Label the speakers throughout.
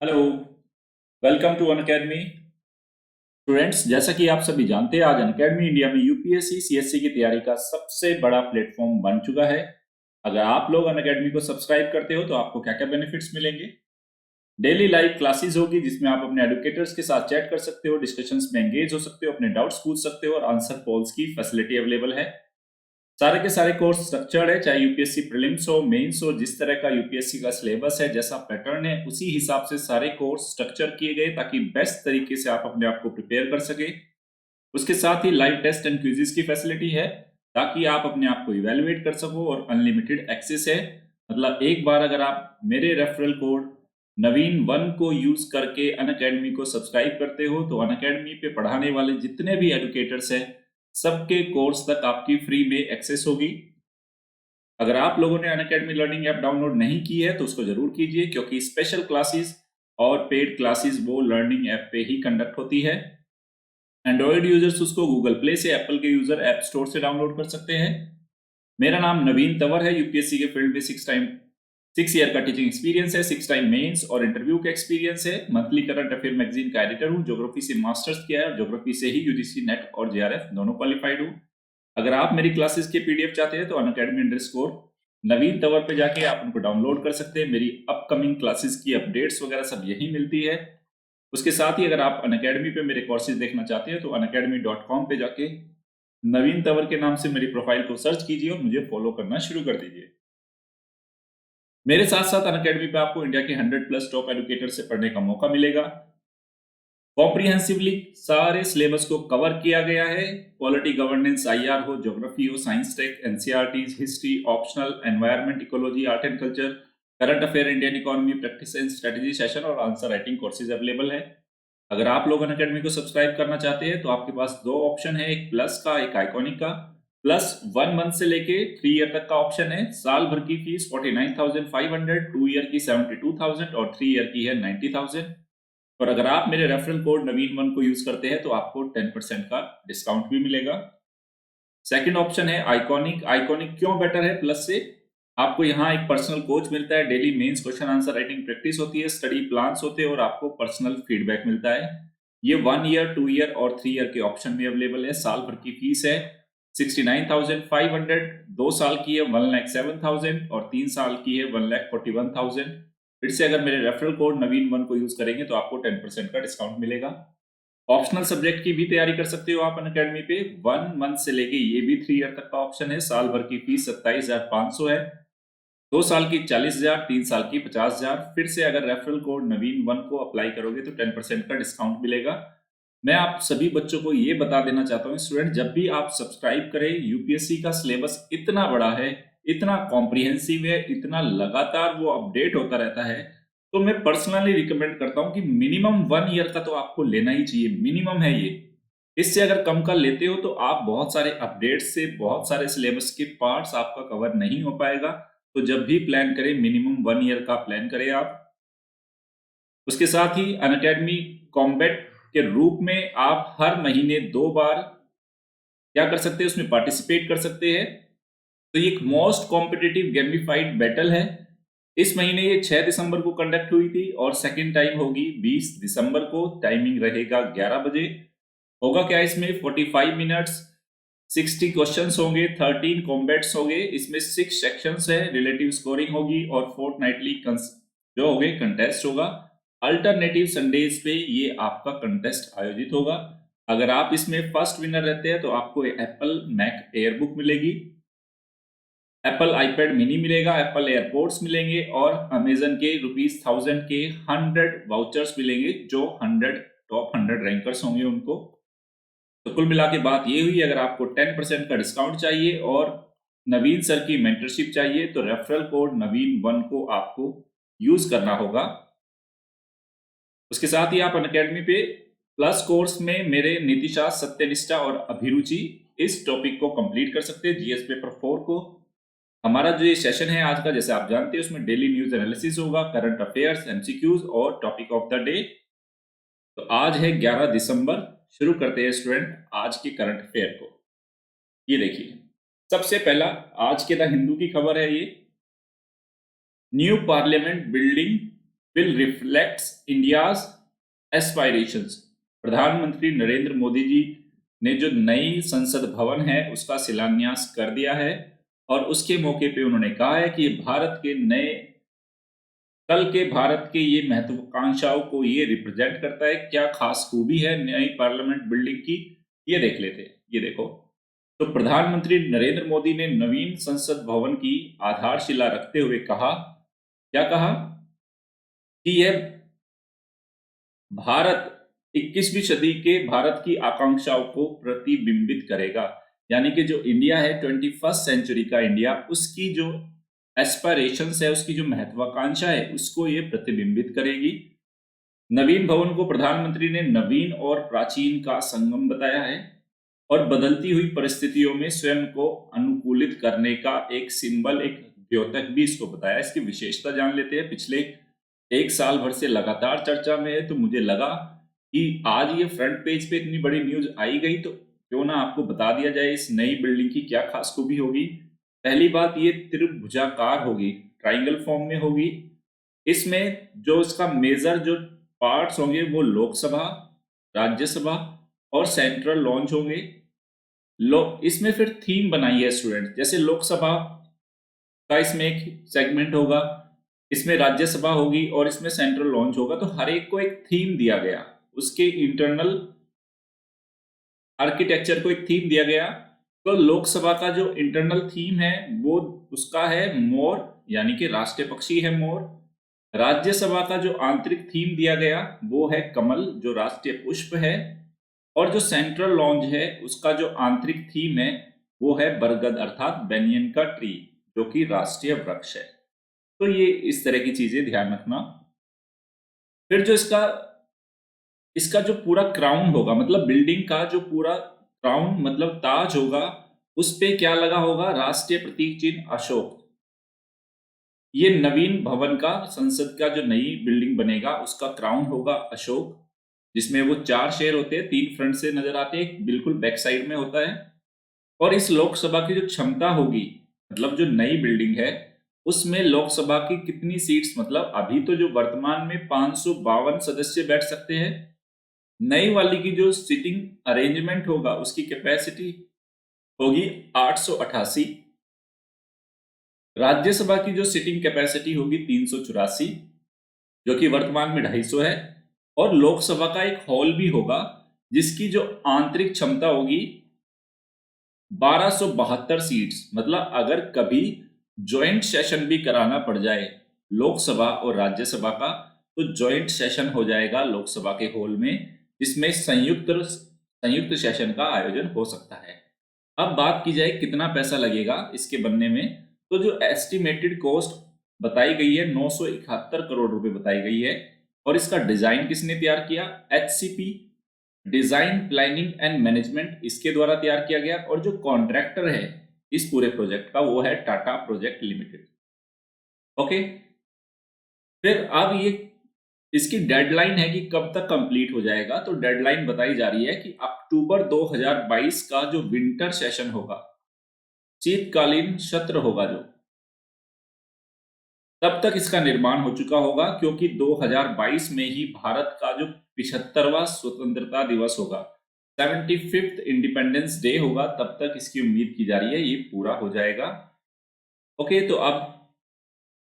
Speaker 1: Hello, welcome to Unacademy. Students, जैसा कि आप सभी जानते हैं, आज अनअकैडमी इंडिया में यूपीएससी सीएससी की तैयारी का सबसे बड़ा प्लेटफॉर्म बन चुका है। अगर आप लोग अनअकैडमी को सब्सक्राइब करते हो तो आपको क्या क्या बेनिफिट्स मिलेंगे। डेली लाइव क्लासेस होगी जिसमें आप अपने एडुकेटर्स के साथ चैट कर सकते हो, डिस्कशंस में एंगेज हो सकते हो, अपने डाउट्स पूछ सकते हो और आंसर कॉल्स की फैसिलिटी अवेलेबल है। सारे के सारे कोर्स स्ट्रक्चर्ड है, चाहे यूपीएससी प्रीलिम्स हो, मेंस हो। जिस तरह का यूपीएससी का सिलेबस है, जैसा पैटर्न है, उसी हिसाब से सारे कोर्स स्ट्रक्चर किए गए ताकि बेस्ट तरीके से आप अपने आप को प्रिपेयर कर सके। उसके साथ ही लाइव टेस्ट एंड क्विज़ेस की फैसिलिटी है ताकि आप अपने आप को इवैल्यूएट कर सको और अनलिमिटेड एक्सेस है। मतलब एक बार अगर आप मेरे रेफरल कोड नवीन 1 को यूज करके अनअकैडमी को सब्सक्राइब करते हो तो अनअकैडमी पे पढ़ाने वाले जितने भी एडुकेटर्स हैं सबके कोर्स तक आपकी फ्री में एक्सेस होगी। अगर आप लोगों ने अनअकैडमी लर्निंग ऐप डाउनलोड नहीं की है तो उसको जरूर कीजिए, क्योंकि स्पेशल क्लासेस और पेड क्लासेस वो लर्निंग ऐप पे ही कंडक्ट होती है। एंड्रॉयड यूजर्स उसको गूगल प्ले से, एप्पल के यूजर ऐप स्टोर से डाउनलोड कर सकते हैं। मेरा नाम नवीन तंवर है। यूपीएससी के फील्ड में 6 ईयर का टीचिंग एक्सपीरियंस है, 6 टाइम मेंस और इंटरव्यू का एक्सपीरियंस है। मंथली करंट अफेयर मैगजीन का एडिटर हूँ। ज्योग्राफी से मास्टर्स किया है और ज्योग्राफी से ही यूजीसी नेट और जेआरएफ दोनों क्वालिफाइड हूँ। अगर आप मेरी क्लासेस के पीडीएफ चाहते हैं तो अनअकैडमी नवीन तंवर पे जाके आप उनको डाउनलोड कर सकते हैं। मेरी अपकमिंग क्लासेस की अपडेट्स वगैरह सब यही मिलती है। उसके साथ ही अगर आप अनअकैडमी पे मेरे कोर्सेज देखना चाहते हैं तो unacademy.com पे जाके नवीन तंवर के नाम से मेरी प्रोफाइल को सर्च कीजिए और मुझे फॉलो करना शुरू कर दीजिए। मेरे साथ साथ अनअकैडमी पे आपको इंडिया के 100+ टॉप एडुकेटर से पढ़ने का मौका मिलेगा। कॉम्प्रिहेंसिवली सारे सिलेबस को कवर किया गया है। पॉलिटी, गवर्नेंस, आईआर हो, ज्योग्राफी हो, science tech, NCERTs, history, optional, environment, ecology, art and culture, current affair, Indian economy, practice and strategy session और आंसर राइटिंग कोर्सेज अवेलेबल है। अगर आप लोग अनअकैडमी को सब्सक्राइब करना चाहते हैं तो आपके पास दो ऑप्शन है, एक प्लस का, एक आइकॉनिक का। प्लस 1 मंथ से लेके 3 ईयर तक का ऑप्शन है। साल भर की फीस 49,500, 2 ईयर की 72,000 और 3 ईयर की है 90,000। और अगर आप मेरे रेफरल कोड नवीन 1 को यूज करते हैं तो आपको 10% का डिस्काउंट भी मिलेगा। सेकंड ऑप्शन है आइकॉनिक। आइकॉनिक क्यों बेटर है प्लस से? आपको यहाँ एक पर्सनल कोच मिलता है, daily mains question answer writing practice होती है, स्टडी प्लान्स होते हैं और आपको पर्सनल फीडबैक मिलता है। ये 1 ईयर, 2 ईयर और 3 ईयर के ऑप्शन में अवेलेबल है। साल भर की फीस है 69,500, 2 साल की है 1,07,000 और 3 साल की है 1,41,000। फिर से अगर मेरे रेफरल कोड नवीन 1 को यूज करेंगे तो आपको 10% का डिस्काउंट मिलेगा। ऑप्शनल सब्जेक्ट की भी तैयारी कर सकते हो आप अनअकैडमी पे। 1 मंथ से लेके ये भी 3 ईयर तक का ऑप्शन है। साल भर की फीस 27,500 है, 2 साल की 40,000, 3 साल की 50,000। फिर से अगर रेफरल कोड नवीन 1 को अप्लाई करोगे तो 10% का डिस्काउंट मिलेगा। मैं आप सभी बच्चों को ये बता देना चाहता हूँ स्टूडेंट, जब भी आप सब्सक्राइब करें, यूपीएससी का सिलेबस इतना बड़ा है, इतना कॉम्प्रिहेंसिव है, इतना लगातार वो अपडेट होता रहता है, तो मैं पर्सनली रिकमेंड करता हूँ कि मिनिमम 1 ईयर का तो आपको लेना ही चाहिए। मिनिमम है ये। इससे अगर कम का लेते हो तो आप बहुत सारे अपडेट्स से, बहुत सारे सिलेबस के पार्ट्स आपका कवर नहीं हो पाएगा। तो जब भी प्लान करें मिनिमम 1 ईयर का प्लान करें आप। उसके साथ ही अनअकैडमी कॉम्बैट के रूप में आप हर महीने 2 बार क्या कर सकते हैं, उसमें पार्टिसिपेट कर सकते हैं। तो ये एक मोस्ट कॉम्पिटिटिव गेमिफाइड बैटल है। इस महीने ये 6 दिसंबर को कंडक्ट हुई थी और सेकंड टाइम होगी 20 दिसंबर को। टाइमिंग रहेगा 11 बजे। होगा क्या इसमें, 45 मिनट्स, 60 क्वेश्चंस होंगे, 13 कॉम्बैट्स होंगे। इसमें 6 सेक्शंस है, रिलेटिव स्कोरिंग होगी और फोर्टनाइटली जो होगे कंटेस्ट होगा। अल्टरनेटिव संडेज पे ये आपका कंटेस्ट आयोजित होगा। अगर आप इसमें फर्स्ट विनर रहते हैं तो आपको एप्पल मैक एयरबुक मिलेगी, एप्पल आईपैड मिनी मिलेगा, एप्पल एयरपोर्ट्स मिलेंगे और अमेजन के ₹1000 के 100 वाउचर्स मिलेंगे, जो 100 टॉप 100 रैंकर्स होंगे उनको। तो कुल मिला के बात ये हुई, अगर आपको 10% का डिस्काउंट चाहिए और नवीन सर की मेंटरशिप चाहिए तो रेफरल कोड नवीन 1 को आपको यूज करना होगा। उसके साथ ही आप अनअकैडमी पे प्लस कोर्स में मेरे नीतिशास्त्र, सत्यनिष्ठा और अभिरुचि इस टॉपिक को कंप्लीट कर सकते हैं, जीएस पेपर 4 को। हमारा जो ये सेशन है आज का, जैसे आप जानते हैं, उसमें डेली न्यूज एनालिसिस होगा, करंट अफेयर्स, एमसीक्यूज और टॉपिक ऑफ द डे। तो आज है 11 दिसंबर। शुरू करते हैं स्टूडेंट आज के करंट अफेयर को। ये देखिए, सबसे पहला आज के द हिंदू की खबर है ये। New parliament building will reflects India's aspirations। प्रधानमंत्री नरेंद्र मोदी जी ने जो नई संसद भवन है उसका शिलान्यास कर दिया है और उसके मौके पे उन्होंने कहा है कि भारत के नए कल के भारत के ये महत्वाकांक्षाओं को ये रिप्रेजेंट करता है। क्या खास खूबी है नई पार्लियामेंट बिल्डिंग की, ये देख लेते हैं। ये देखो, तो प्रधानमंत्री नरेंद्र मोदी ने नवीन संसद भवन की आधारशिला रखते हुए कहा, क्या कहा कि यह भारत 21वीं सदी के भारत की आकांक्षाओं को प्रतिबिंबित करेगा। यानी कि जो इंडिया है 21st सेंचुरी का इंडिया, उसकी जो एस्पिरेशंस है, उसकी जो महत्वाकांक्षा है, उसको ये प्रतिबिंबित करेगी। नवीन भवन को प्रधानमंत्री ने नवीन और प्राचीन का संगम बताया है और बदलती हुई परिस्थितियों में स्वयं को अनुकूलित करने का एक सिंबल, एक द्योतक भी इसको बताया। इसकी विशेषता जान लेते हैं। पिछले एक साल भर से लगातार चर्चा में है, तो मुझे लगा कि आज ये फ्रंट पेज पे इतनी बड़ी न्यूज आई गई तो क्यों ना आपको बता दिया जाए इस नई बिल्डिंग की क्या खास खूबी होगी। पहली बात, ये त्रिभुजाकार होगी, ट्राइंगल फॉर्म में होगी। इसमें जो इसका मेजर जो पार्ट्स होंगे वो लोकसभा, राज्यसभा और सेंट्रल लॉन्च होंगे। इसमें फिर थीम बनाई है स्टूडेंट, जैसे लोकसभा का इसमें एक सेगमेंट होगा, इसमें राज्यसभा होगी और इसमें सेंट्रल लॉन्च होगा। तो हर एक को एक थीम दिया गया, उसके इंटरनल आर्किटेक्चर को एक थीम दिया गया। तो लोकसभा का जो इंटरनल थीम है वो उसका है मोर, यानी कि राष्ट्रीय पक्षी है मोर। राज्यसभा का जो आंतरिक थीम दिया गया वो है कमल, जो राष्ट्रीय पुष्प है। और जो सेंट्रल लॉन्च है उसका जो आंतरिक थीम है वो है बरगद, अर्थात बेनियन का ट्री, जो कि राष्ट्रीय वृक्ष है। तो ये इस तरह की चीजें ध्यान रखना। फिर जो इसका जो पूरा क्राउन होगा, मतलब बिल्डिंग का जो पूरा क्राउन मतलब ताज होगा, उस पे क्या लगा होगा, राष्ट्रीय प्रतीक चिन्ह अशोक। ये नवीन भवन का, संसद का जो नई बिल्डिंग बनेगा उसका क्राउन होगा अशोक, जिसमें वो 4 शेर होते हैं, 3 फ्रंट से नजर आते हैं, एक बिल्कुल बैक साइड में होता है। और इस लोकसभा की जो क्षमता होगी, मतलब जो नई बिल्डिंग है उसमें लोकसभा की कितनी सीट्स, मतलब अभी तो जो वर्तमान में 552 सदस्य बैठ सकते हैं, नई वाली की जो सिटिंग अरेंजमेंट होगा उसकी कैपेसिटी होगी 888। राज्यसभा की जो सिटिंग कैपेसिटी होगी 384, जो कि वर्तमान में 250 है। और लोकसभा का एक हॉल भी होगा जिसकी जो आंतरिक क्षमता होगी 1272 सीट्स। मतलब अगर कभी ज्वाइंट सेशन भी कराना पड़ जाए लोकसभा और राज्यसभा का, तो ज्वाइंट सेशन हो जाएगा लोकसभा के हॉल में, जिसमें संयुक्त सेशन का आयोजन हो सकता है। अब बात की जाए कितना पैसा लगेगा इसके बनने में, तो जो एस्टिमेटेड कॉस्ट बताई गई है 971 करोड़ रुपए बताई गई है। और इसका डिजाइन किसने तैयार किया, HCP design planning and management, इसके द्वारा तैयार किया गया। और जो कॉन्ट्रैक्टर है इस पूरे प्रोजेक्ट का वो है टाटा प्रोजेक्ट लिमिटेड। ओके, फिर अब ये इसकी डेडलाइन है कि कब तक कंप्लीट हो जाएगा। तो डेडलाइन बताई जा रही है कि अक्टूबर 2022 का जो विंटर सेशन होगा, शीतकालीन सत्र होगा जो, तब तक इसका निर्माण हो चुका होगा, क्योंकि 2022 में ही भारत का जो 75वां स्वतंत्रता दिवस होगा, 75th इंडिपेंडेंस डे होगा, तब तक इसकी उम्मीद की जा रही है ये पूरा हो जाएगा। ओके, तो अब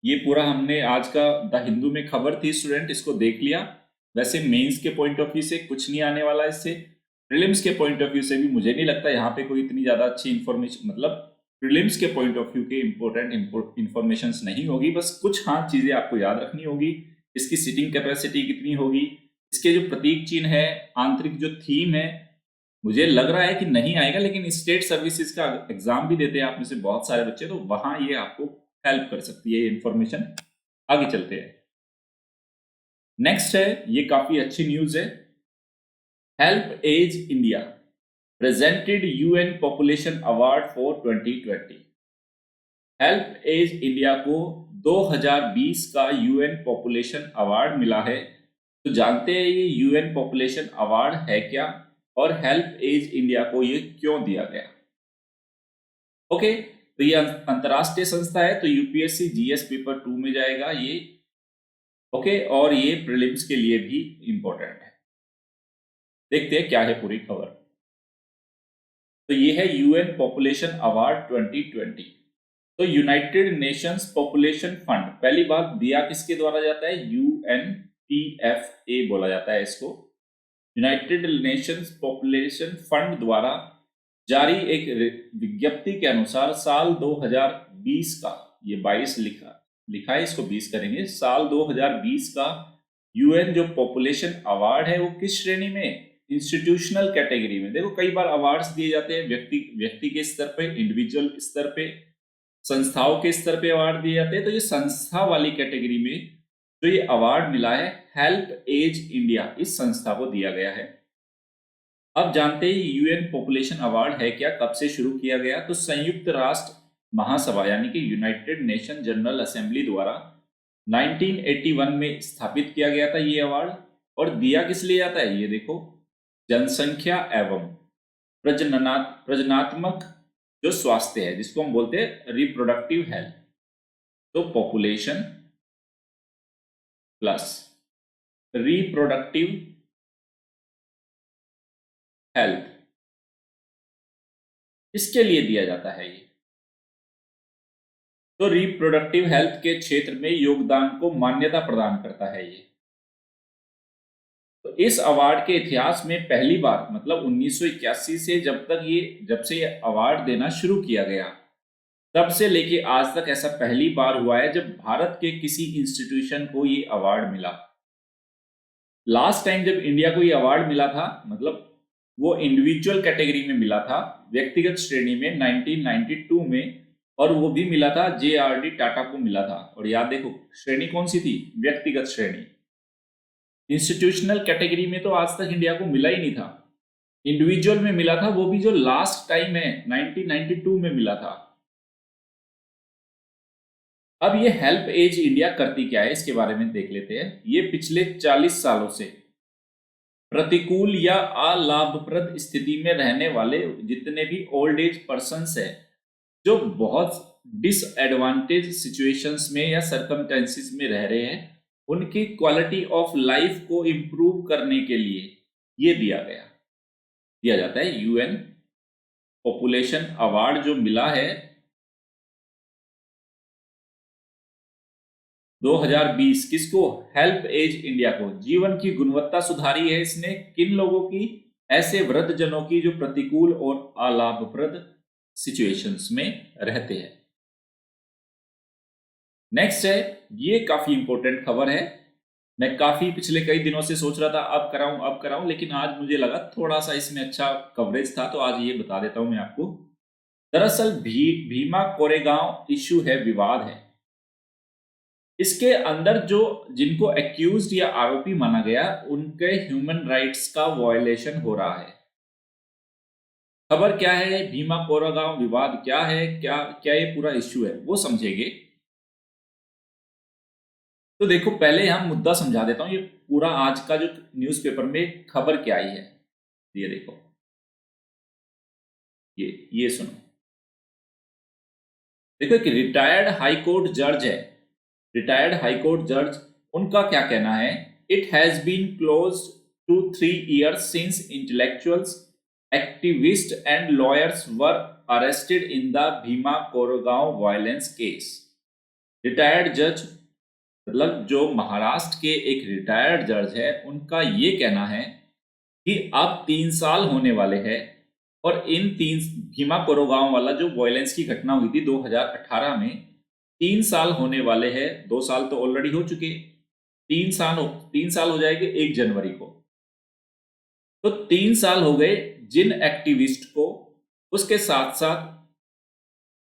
Speaker 1: ये पूरा हमने आज का द हिंदू में खबर थी स्टूडेंट, इसको देख लिया। वैसे मेंस के पॉइंट ऑफ व्यू से कुछ नहीं आने वाला इससे, प्रीलिम्स के पॉइंट ऑफ व्यू से भी मुझे नहीं लगता यहाँ पे कोई इतनी ज्यादा अच्छी इंफॉर्मेशन, मतलब प्रीलिम्स के पॉइंट ऑफ व्यू के इंपॉर्टेंट इंफॉर्मेशन नहीं होगी। बस कुछ हाँ चीजें आपको याद रखनी होगी, इसकी सीटिंग कैपेसिटी कितनी होगी, इसके जो प्रतीक चिन्ह है, आंतरिक जो थीम है, मुझे लग रहा है कि नहीं आएगा, लेकिन स्टेट सर्विसेज का एग्जाम भी देते हैं आप में से बहुत सारे बच्चे, तो वहां ये आपको हेल्प कर सकती है ये इंफॉर्मेशन। आगे चलते हैं, नेक्स्ट है, ये काफी अच्छी न्यूज है। HelpAge India presented UN population award for 2020। HelpAge India को 2020 का यूएन पॉपुलेशन अवार्ड मिला है। तो जानते हैं ये यूएन पॉपुलेशन अवार्ड है क्या और हेल्प एज इंडिया को ये क्यों दिया गया। ओके, तो ये अंतरराष्ट्रीय संस्था है, तो यूपीएससी जीएस पेपर 2 में जाएगा ये। ओके, और ये प्रीलिम्स के लिए भी इंपॉर्टेंट है। देखते हैं क्या है पूरी खबर। तो ये है यूएन पॉपुलेशन अवार्ड 2020। तो यूनाइटेड नेशंस पॉपुलेशन फंड, पहली बात दिया किसके द्वारा जाता है? UNPFA बोला जाता है इसको। यूनाइटेड नेशंस पॉपुलेशन फंड द्वारा जारी एक विज्ञप्ति के अनुसार साल 2020 का, ये 22 लिखा है, इसको 20 करेंगे, साल 2020 का यूएन जो पॉपुलेशन अवार्ड है वो किस श्रेणी में? इंस्टीट्यूशनल कैटेगरी में। देखो कई बार अवार्ड्स दिए जाते हैं व्यक्ति के स्तर पे, इंडिविजुअल स्तर पे, संस्थाओं के स्तर पे अवार्ड दिए जाते हैं। तो ये संस्था वाली कैटेगरी में जो ये अवार्ड मिला है हेल्प एज इंडिया, इस संस्था को दिया गया है। अब जानते हैं यूएन पॉपुलेशन अवार्ड है क्या, कब से शुरू किया गया? तो संयुक्त राष्ट्र महासभा यानी कि यूनाइटेड नेशन जनरल असेंबली द्वारा 1981 में स्थापित किया गया था ये अवार्ड। और दिया किस लिए जाता है? ये देखो, जनसंख्या एवं प्रजनात्मक जो स्वास्थ्य है, जिसको हम बोलते हैं रिप्रोडक्टिव हेल्थ। तो पॉपुलेशन प्लस रिप्रोडक्टिव हेल्थ, इसके लिए दिया जाता है ये। तो रिप्रोडक्टिव हेल्थ के क्षेत्र में योगदान को मान्यता प्रदान करता है ये। तो इस अवार्ड के इतिहास में पहली बार, मतलब 1981 से जब से ये अवार्ड देना शुरू किया गया, तब से लेके आज तक ऐसा पहली बार हुआ है जब भारत के किसी इंस्टीट्यूशन को ये अवार्ड मिला। लास्ट टाइम जब इंडिया को ये अवार्ड मिला था, मतलब वो इंडिविजुअल कैटेगरी में मिला था, व्यक्तिगत श्रेणी में 1992 में, और वो भी मिला था JRD टाटा को मिला था। और याद देखो श्रेणी कौन सी थी? व्यक्तिगत श्रेणी। इंस्टीट्यूशनल कैटेगरी में तो आज तक इंडिया को मिला ही नहीं था, इंडिविजुअल में मिला था, वो भी जो लास्ट टाइम है 1992 में मिला था। अब ये हेल्प एज इंडिया करती क्या है, इसके बारे में देख लेते हैं। ये पिछले 40 सालों से प्रतिकूल या अलाभप्रद स्थिति में रहने वाले जितने भी ओल्ड एज पर्सन्स है, जो बहुत डिसएडवांटेज सिचुएशंस में या सर्कमस्टेंसेस में रह रहे हैं, उनकी क्वालिटी ऑफ लाइफ को इंप्रूव करने के लिए ये दिया जाता है यूएन पॉपुलेशन अवार्ड जो मिला है 2020। किसको? हेल्प एज इंडिया को। जीवन की गुणवत्ता सुधारी है इसने किन लोगों की? ऐसे वृद्धजनों की जो प्रतिकूल और अलाभप्रद सिचुएशंस में रहते हैं। नेक्स्ट है, ये काफी इंपॉर्टेंट खबर है। मैं काफी पिछले कई दिनों से सोच रहा था अब कराऊं, लेकिन आज मुझे लगा थोड़ा सा इसमें अच्छा कवरेज था, तो आज ये बता देता हूं मैं आपको। दरअसल भीमा कोरेगांव इश्यू है, विवाद है। इसके अंदर जो जिनको एक्यूज्ड या आरोपी माना गया, उनके ह्यूमन राइट्स का वायलेशन हो रहा है। खबर क्या है, भीमा कोरेगांव विवाद क्या है, क्या ये पूरा इश्यू है, वो समझेंगे। तो देखो पहले हम मुद्दा समझा देता हूं, ये पूरा आज का जो न्यूज़पेपर में खबर क्या आई है, ये देखो, ये सुनो। देखो एक रिटायर्ड हाई कोर्ट जज है, रिटायर्ड हाई कोर्ट जज, उनका क्या कहना है? It has been close to 3 years since intellectuals, activist and lawyers were arrested in the Bhima Koregaon violence case. Retired जज, मतलब जो महाराष्ट्र के एक रिटायर्ड जज है, उनका ये कहना है कि अब 3 साल होने वाले हैं, और इन 3 भीमा कोरेगांव वाला जो वायलेंस की घटना हुई थी 2018 में, 3 साल होने वाले हैं। 2 साल तो ऑलरेडी हो चुके, 3 साल हो जाएंगे 1 जनवरी को। तो 3 साल हो गए जिन एक्टिविस्ट को, उसके साथ साथ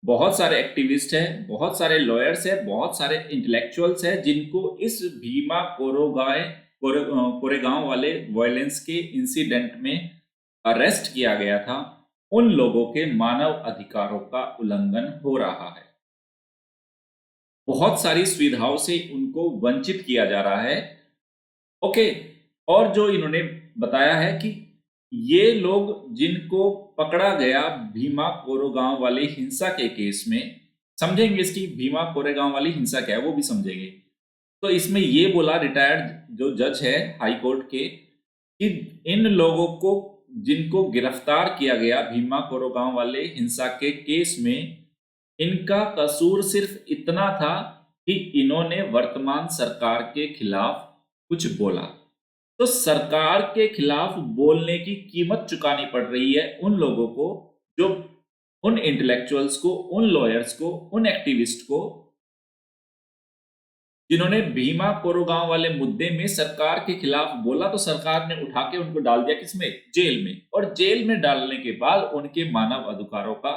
Speaker 1: बहुत सारे एक्टिविस्ट हैं, बहुत सारे लॉयर्स हैं, बहुत सारे इंटेलेक्चुअल्स हैं, जिनको इस भीमा कोरेगांव वाले वायलेंस के इंसिडेंट में अरेस्ट किया गया था। उन लोगों के मानव अधिकारों का उल्लंघन हो रहा है, बहुत सारी सुविधाओं से उनको वंचित किया जा रहा है। ओके, और जो इन्होंने बताया है कि ये लोग जिनको पकड़ा गया भीमा कोरेगांव वाली हिंसा के केस में, समझेंगे इसकी भीमा कोरेगांव वाली हिंसा क्या है वो भी समझेंगे। तो इसमें ये बोला रिटायर्ड जो जज है हाई कोर्ट के कि इन लोगों को जिनको गिरफ्तार किया गया भीमा कोरेगांव वाले हिंसा के केस में, इनका कसूर सिर्फ इतना था कि इन्होंने वर्तमान सरकार के खिलाफ कुछ बोला। तो सरकार के खिलाफ बोलने की कीमत चुकानी पड़ रही है उन लोगों को, जो उन इंटेलेक्चुअल्स को, उन लॉयर्स को, उन एक्टिविस्ट को जिन्होंने भीमा कोरेगांव वाले मुद्दे में सरकार के खिलाफ बोला। तो सरकार ने उठा के उनको डाल दिया किसमें? जेल में। और जेल में डालने के बाद उनके मानव अधिकारों का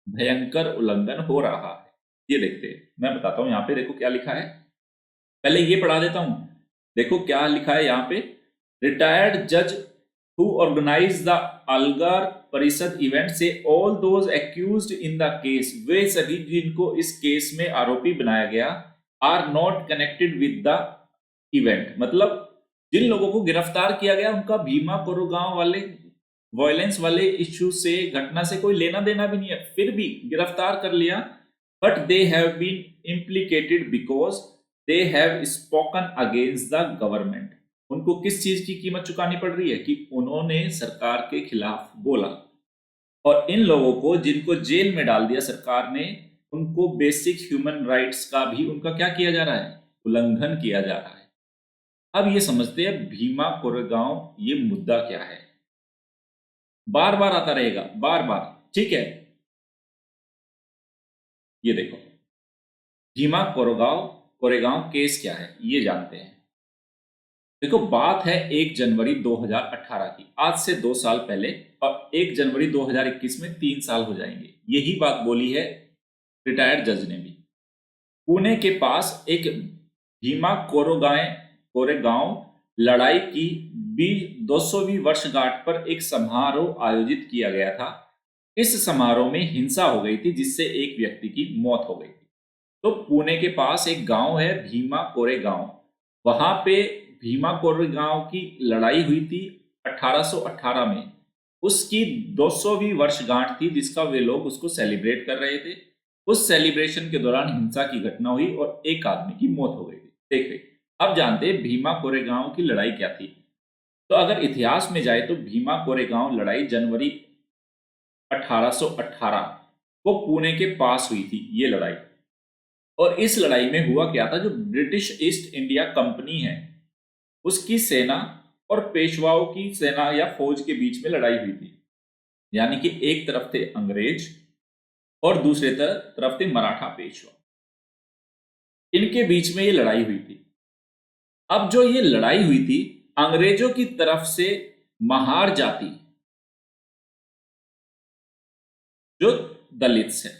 Speaker 1: भयंकर उल्लंघन हो रहा है। ये देखते हैं, मैं बताता हूं। यहाँ पे देखो क्या लिखा है, पहले ये पढ़ा देता हूं। देखो क्या लिखा है यहाँ पे, रिटायर्ड जज who organise the अलगर Parishad event से all those accused in the case, वे सभी जिनको इस केस में आरोपी बनाया गया, are not connected with the event. मतलब जिन लोगों को गिरफ्तार किया गया उनका भीमा कोरेगांव वाले वायलेंस वाले इश्यू से, घटना से कोई लेना देना भी नहीं है, फिर भी गिरफ्तार कर लिया। But they have been implicated because they have spoken against the government. उनको किस चीज की कीमत चुकानी पड़ रही है? कि उन्होंने सरकार के खिलाफ बोला। और इन लोगों को जिनको जेल में डाल दिया सरकार ने, उनको बेसिक ह्यूमन राइट्स का भी उनका क्या किया जा रहा है? उल्लंघन किया जा रहा है। अब ये समझते हैं भीमा कोरेगांव ये मुद्दा क्या है। बार बार आता रहेगा, बार बार, ठीक है। ये देखो भीमा कोरेगांव केस क्या है ये जानते हैं। देखो बात है 1 जनवरी 2018 की, आज से 2 साल पहले, और 1 जनवरी 2021 में 3 साल हो जाएंगे। यही बात बोली है रिटायर्ड जज ने भी। पुणे के पास एक भीमा कोरेगांव लड़ाई की 200वीं वर्षगांठ पर एक समारोह आयोजित किया गया था। इस समारोह में हिंसा हो गई थी जिससे एक व्यक्ति की मौत हो गई थी। तो पुणे के पास एक गांव है भीमा कोरेगांव, वहां पे भीमा कोरेगांव की लड़ाई हुई थी 1818 में। उसकी 200वीं वर्षगांठ थी जिसका वे लोग उसको सेलिब्रेट कर रहे थे। उस सेलिब्रेशन के दौरान हिंसा की घटना हुई और एक आदमी की मौत हो गई थी। देखिए अब जानते हैं भीमा कोरेगांव की लड़ाई क्या थी। तो अगर इतिहास में जाए तो भीमा कोरेगांव लड़ाई जनवरी 1818 को पुणे के पास हुई थी ये लड़ाई। और इस लड़ाई में हुआ क्या था, जो ब्रिटिश ईस्ट इंडिया कंपनी है उसकी सेना और पेशवाओं की सेना या फौज के बीच में लड़ाई हुई थी। यानी कि एक तरफ थे अंग्रेज और दूसरे तरफ थे मराठा पेशवा। इनके बीच में ये लड़ाई हुई थी। अब जो ये लड़ाई हुई थी, अंग्रेजों की तरफ से महार जाति जो दलित्स है,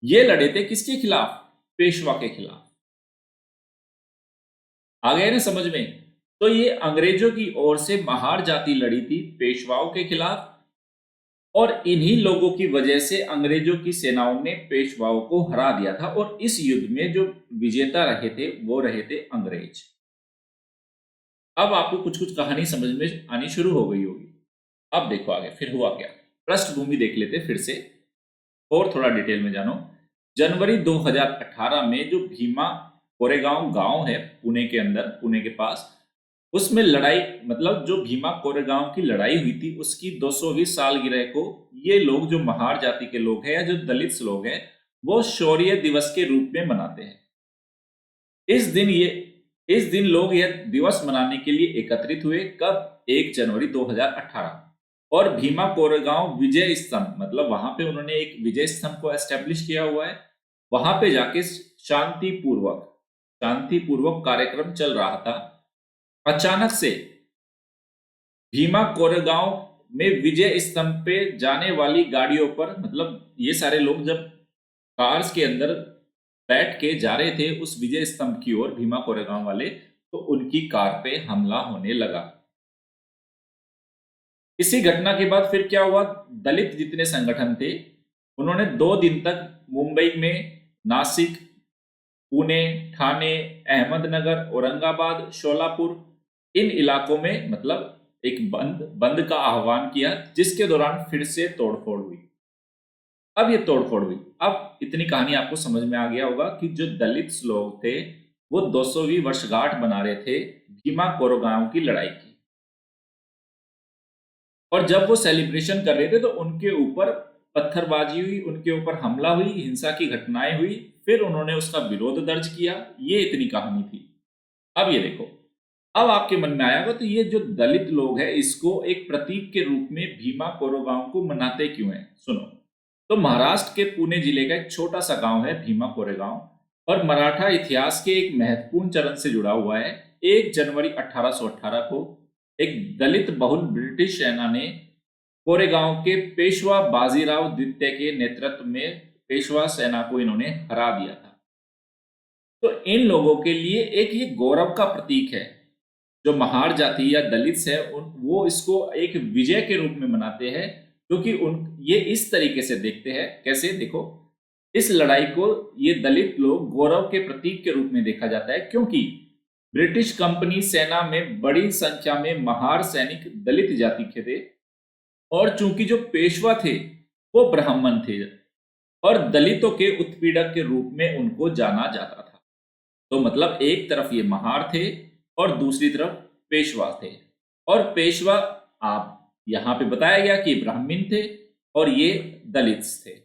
Speaker 1: ये लड़े थे किसके खिलाफ? पेशवा के खिलाफ। आ गए ना समझ में? तो ये अंग्रेजों की ओर से महार जाति लड़ी थी पेशवाओं के खिलाफ, और इन्हीं लोगों की वजह से अंग्रेजों की सेनाओं ने पेशवाओं को हरा दिया था। और इस युद्ध में जो विजेता रहे थे वो रहे थे अंग्रेज। अब आपको कुछ कुछ कहानी समझ में आनी शुरू हो गई होगी। अब देखो आगे फिर हुआ क्या, पृष्ठभूमि देख लेते फिर से और थोड़ा डिटेल में जानो। जनवरी 2018 में जो भीमा कोरेगांव गांव है पुणे के अंदर, पुणे के पास, उसमें लड़ाई, मतलब जो भीमा कोरेगांव की लड़ाई हुई थी उसकी 200वीं सालगिरह को ये लोग, जो महार जाति के लोग हैं या जो दलित लोग हैं, वो शौर्य दिवस के रूप में मनाते हैं। इस दिन लोग यह दिवस मनाने के लिए एकत्रित हुए। कब? 1 जनवरी 2018। और भीमा कोरेगांव विजय स्तंभ, मतलब वहां पे उन्होंने एक विजय स्तंभ को एस्टेब्लिश किया हुआ है। वहां पे जाके शांतिपूर्वक कार्यक्रम चल रहा था। अचानक से भीमा कोरेगांव में विजय स्तंभ पे जाने वाली गाड़ियों पर, मतलब ये सारे लोग जब कार्स के अंदर बैठ के जा रहे थे उस विजय स्तंभ की ओर, भीमा कोरेगांव वाले, तो उनकी कार पे हमला होने लगा। इसी घटना के बाद फिर क्या हुआ, दलित जितने संगठन थे उन्होंने 2 दिन तक मुंबई में, नासिक, पुणे, ठाणे, अहमदनगर, औरंगाबाद, शोलापुर, इन इलाकों में मतलब एक बंद का आह्वान किया, जिसके दौरान फिर से तोड़फोड़ हुई। अब ये तोड़फोड़ हुई, अब इतनी कहानी आपको समझ में आ गया होगा कि जो दलित लोग थे वो 200वीं वर्षगांठ बना रहे थे भीमा कोरेगांव की लड़ाई की। और जब वो सेलिब्रेशन कर रहे थे तो उनके ऊपर पत्थरबाजी हुई, उनके ऊपर हमला हुई, हिंसा की घटनाएं हुई, फिर उन्होंने उसका विरोध दर्ज किया। ये इतनी कहानी थी। अब ये देखो, अब आपके मन में आएगा तो ये जो दलित लोग हैं इसको एक प्रतीक के रूप में भीमा कोरेगांव को मनाते क्यों हैं? सुनो। तो महाराष्ट्र के पुणे जिले का एक छोटा सा गांव है भीमा कोरेगांव, और मराठा इतिहास के एक महत्वपूर्ण चरण से जुड़ा हुआ है। 1 जनवरी 1818 को एक दलित बहुल ब्रिटिश सेना ने कोरेगांव के पेशवा बाजीराव द्वितीय के नेतृत्व में पेशवा सेना को इन्होंने हरा दिया था। तो इन लोगों के लिए एक ये गौरव का प्रतीक है। जो महार जाति या दलित है वो इसको एक विजय के रूप में मनाते हैं, क्योंकि ये इस तरीके से देखते हैं। कैसे? देखो, इस लड़ाई को ये दलित लोग गौरव के प्रतीक के रूप में देखा जाता है, क्योंकि ब्रिटिश कंपनी सेना में बड़ी संख्या में महार सैनिक दलित जाति के थे, और चूंकि जो पेशवा थे वो ब्राह्मण थे और दलितों के उत्पीड़क के रूप में उनको जाना जाता था। तो मतलब एक तरफ ये महार थे और दूसरी तरफ पेशवा थे। और पेशवा, आप यहाँ पे बताया गया कि ब्राह्मण थे और ये दलित थे।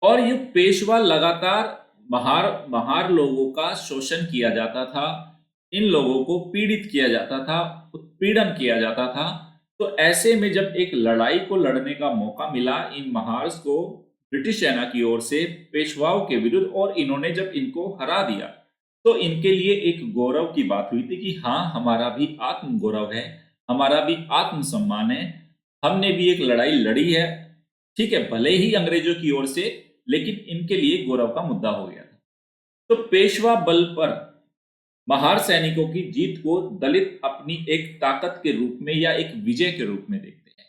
Speaker 1: और ये पेशवा लगातार महार लोगों का शोषण किया जाता था, इन लोगों को पीड़ित किया जाता था, उत्पीड़न किया जाता था। तो ऐसे में जब एक लड़ाई को लड़ने का मौका मिला इन महार्स को ब्रिटिश सेना की ओर से पेशवाओं के विरुद्ध, और इन्होंने जब इनको हरा दिया, तो इनके लिए एक गौरव की बात हुई थी कि हाँ, हमारा भी आत्म गौरव है, हमारा भी आत्मसम्मान है, हमने भी एक लड़ाई लड़ी है। ठीक है, भले ही अंग्रेजों की ओर से, लेकिन इनके लिए गौरव का मुद्दा हो गया था। तो पेशवा बल पर महार सैनिकों की जीत को दलित अपनी एक ताकत के रूप में या एक विजय के रूप में देखते हैं।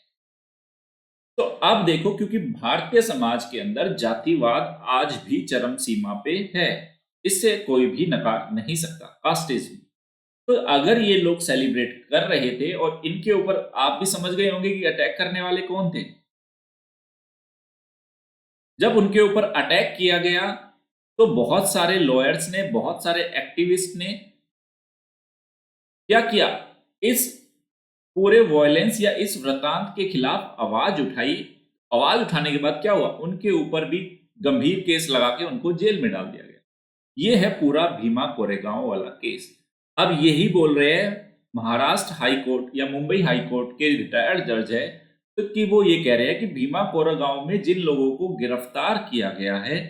Speaker 1: तो अब देखो, क्योंकि भारतीय समाज के अंदर जातिवाद आज भी चरम सीमा पे है, इससे कोई भी नकार नहीं सकता, कास्टिज्म। तो अगर ये लोग सेलिब्रेट कर रहे थे और इनके ऊपर आप भी समझ गए होंगे कि अटैक करने वाले कौन थे। जब उनके ऊपर अटैक किया गया तो बहुत सारे लॉयर्स ने, बहुत सारे एक्टिविस्ट ने क्या किया, इस पूरे वॉयलेंस या इस वृतांत के खिलाफ आवाज उठाई। आवाज उठाने के बाद क्या हुआ, उनके ऊपर भी गंभीर केस लगा के उनको जेल में डाल दिया गया। ये है पूरा भीमा कोरेगांव वाला केस। अब यही बोल रहे हैं महाराष्ट्र हाई कोर्ट या मुंबई हाई कोर्ट के रिटायर्ड जज है, तो कि वो ये कह रहे हैं कि भीमा कोरेगांव में जिन लोगों को गिरफ्तार किया गया है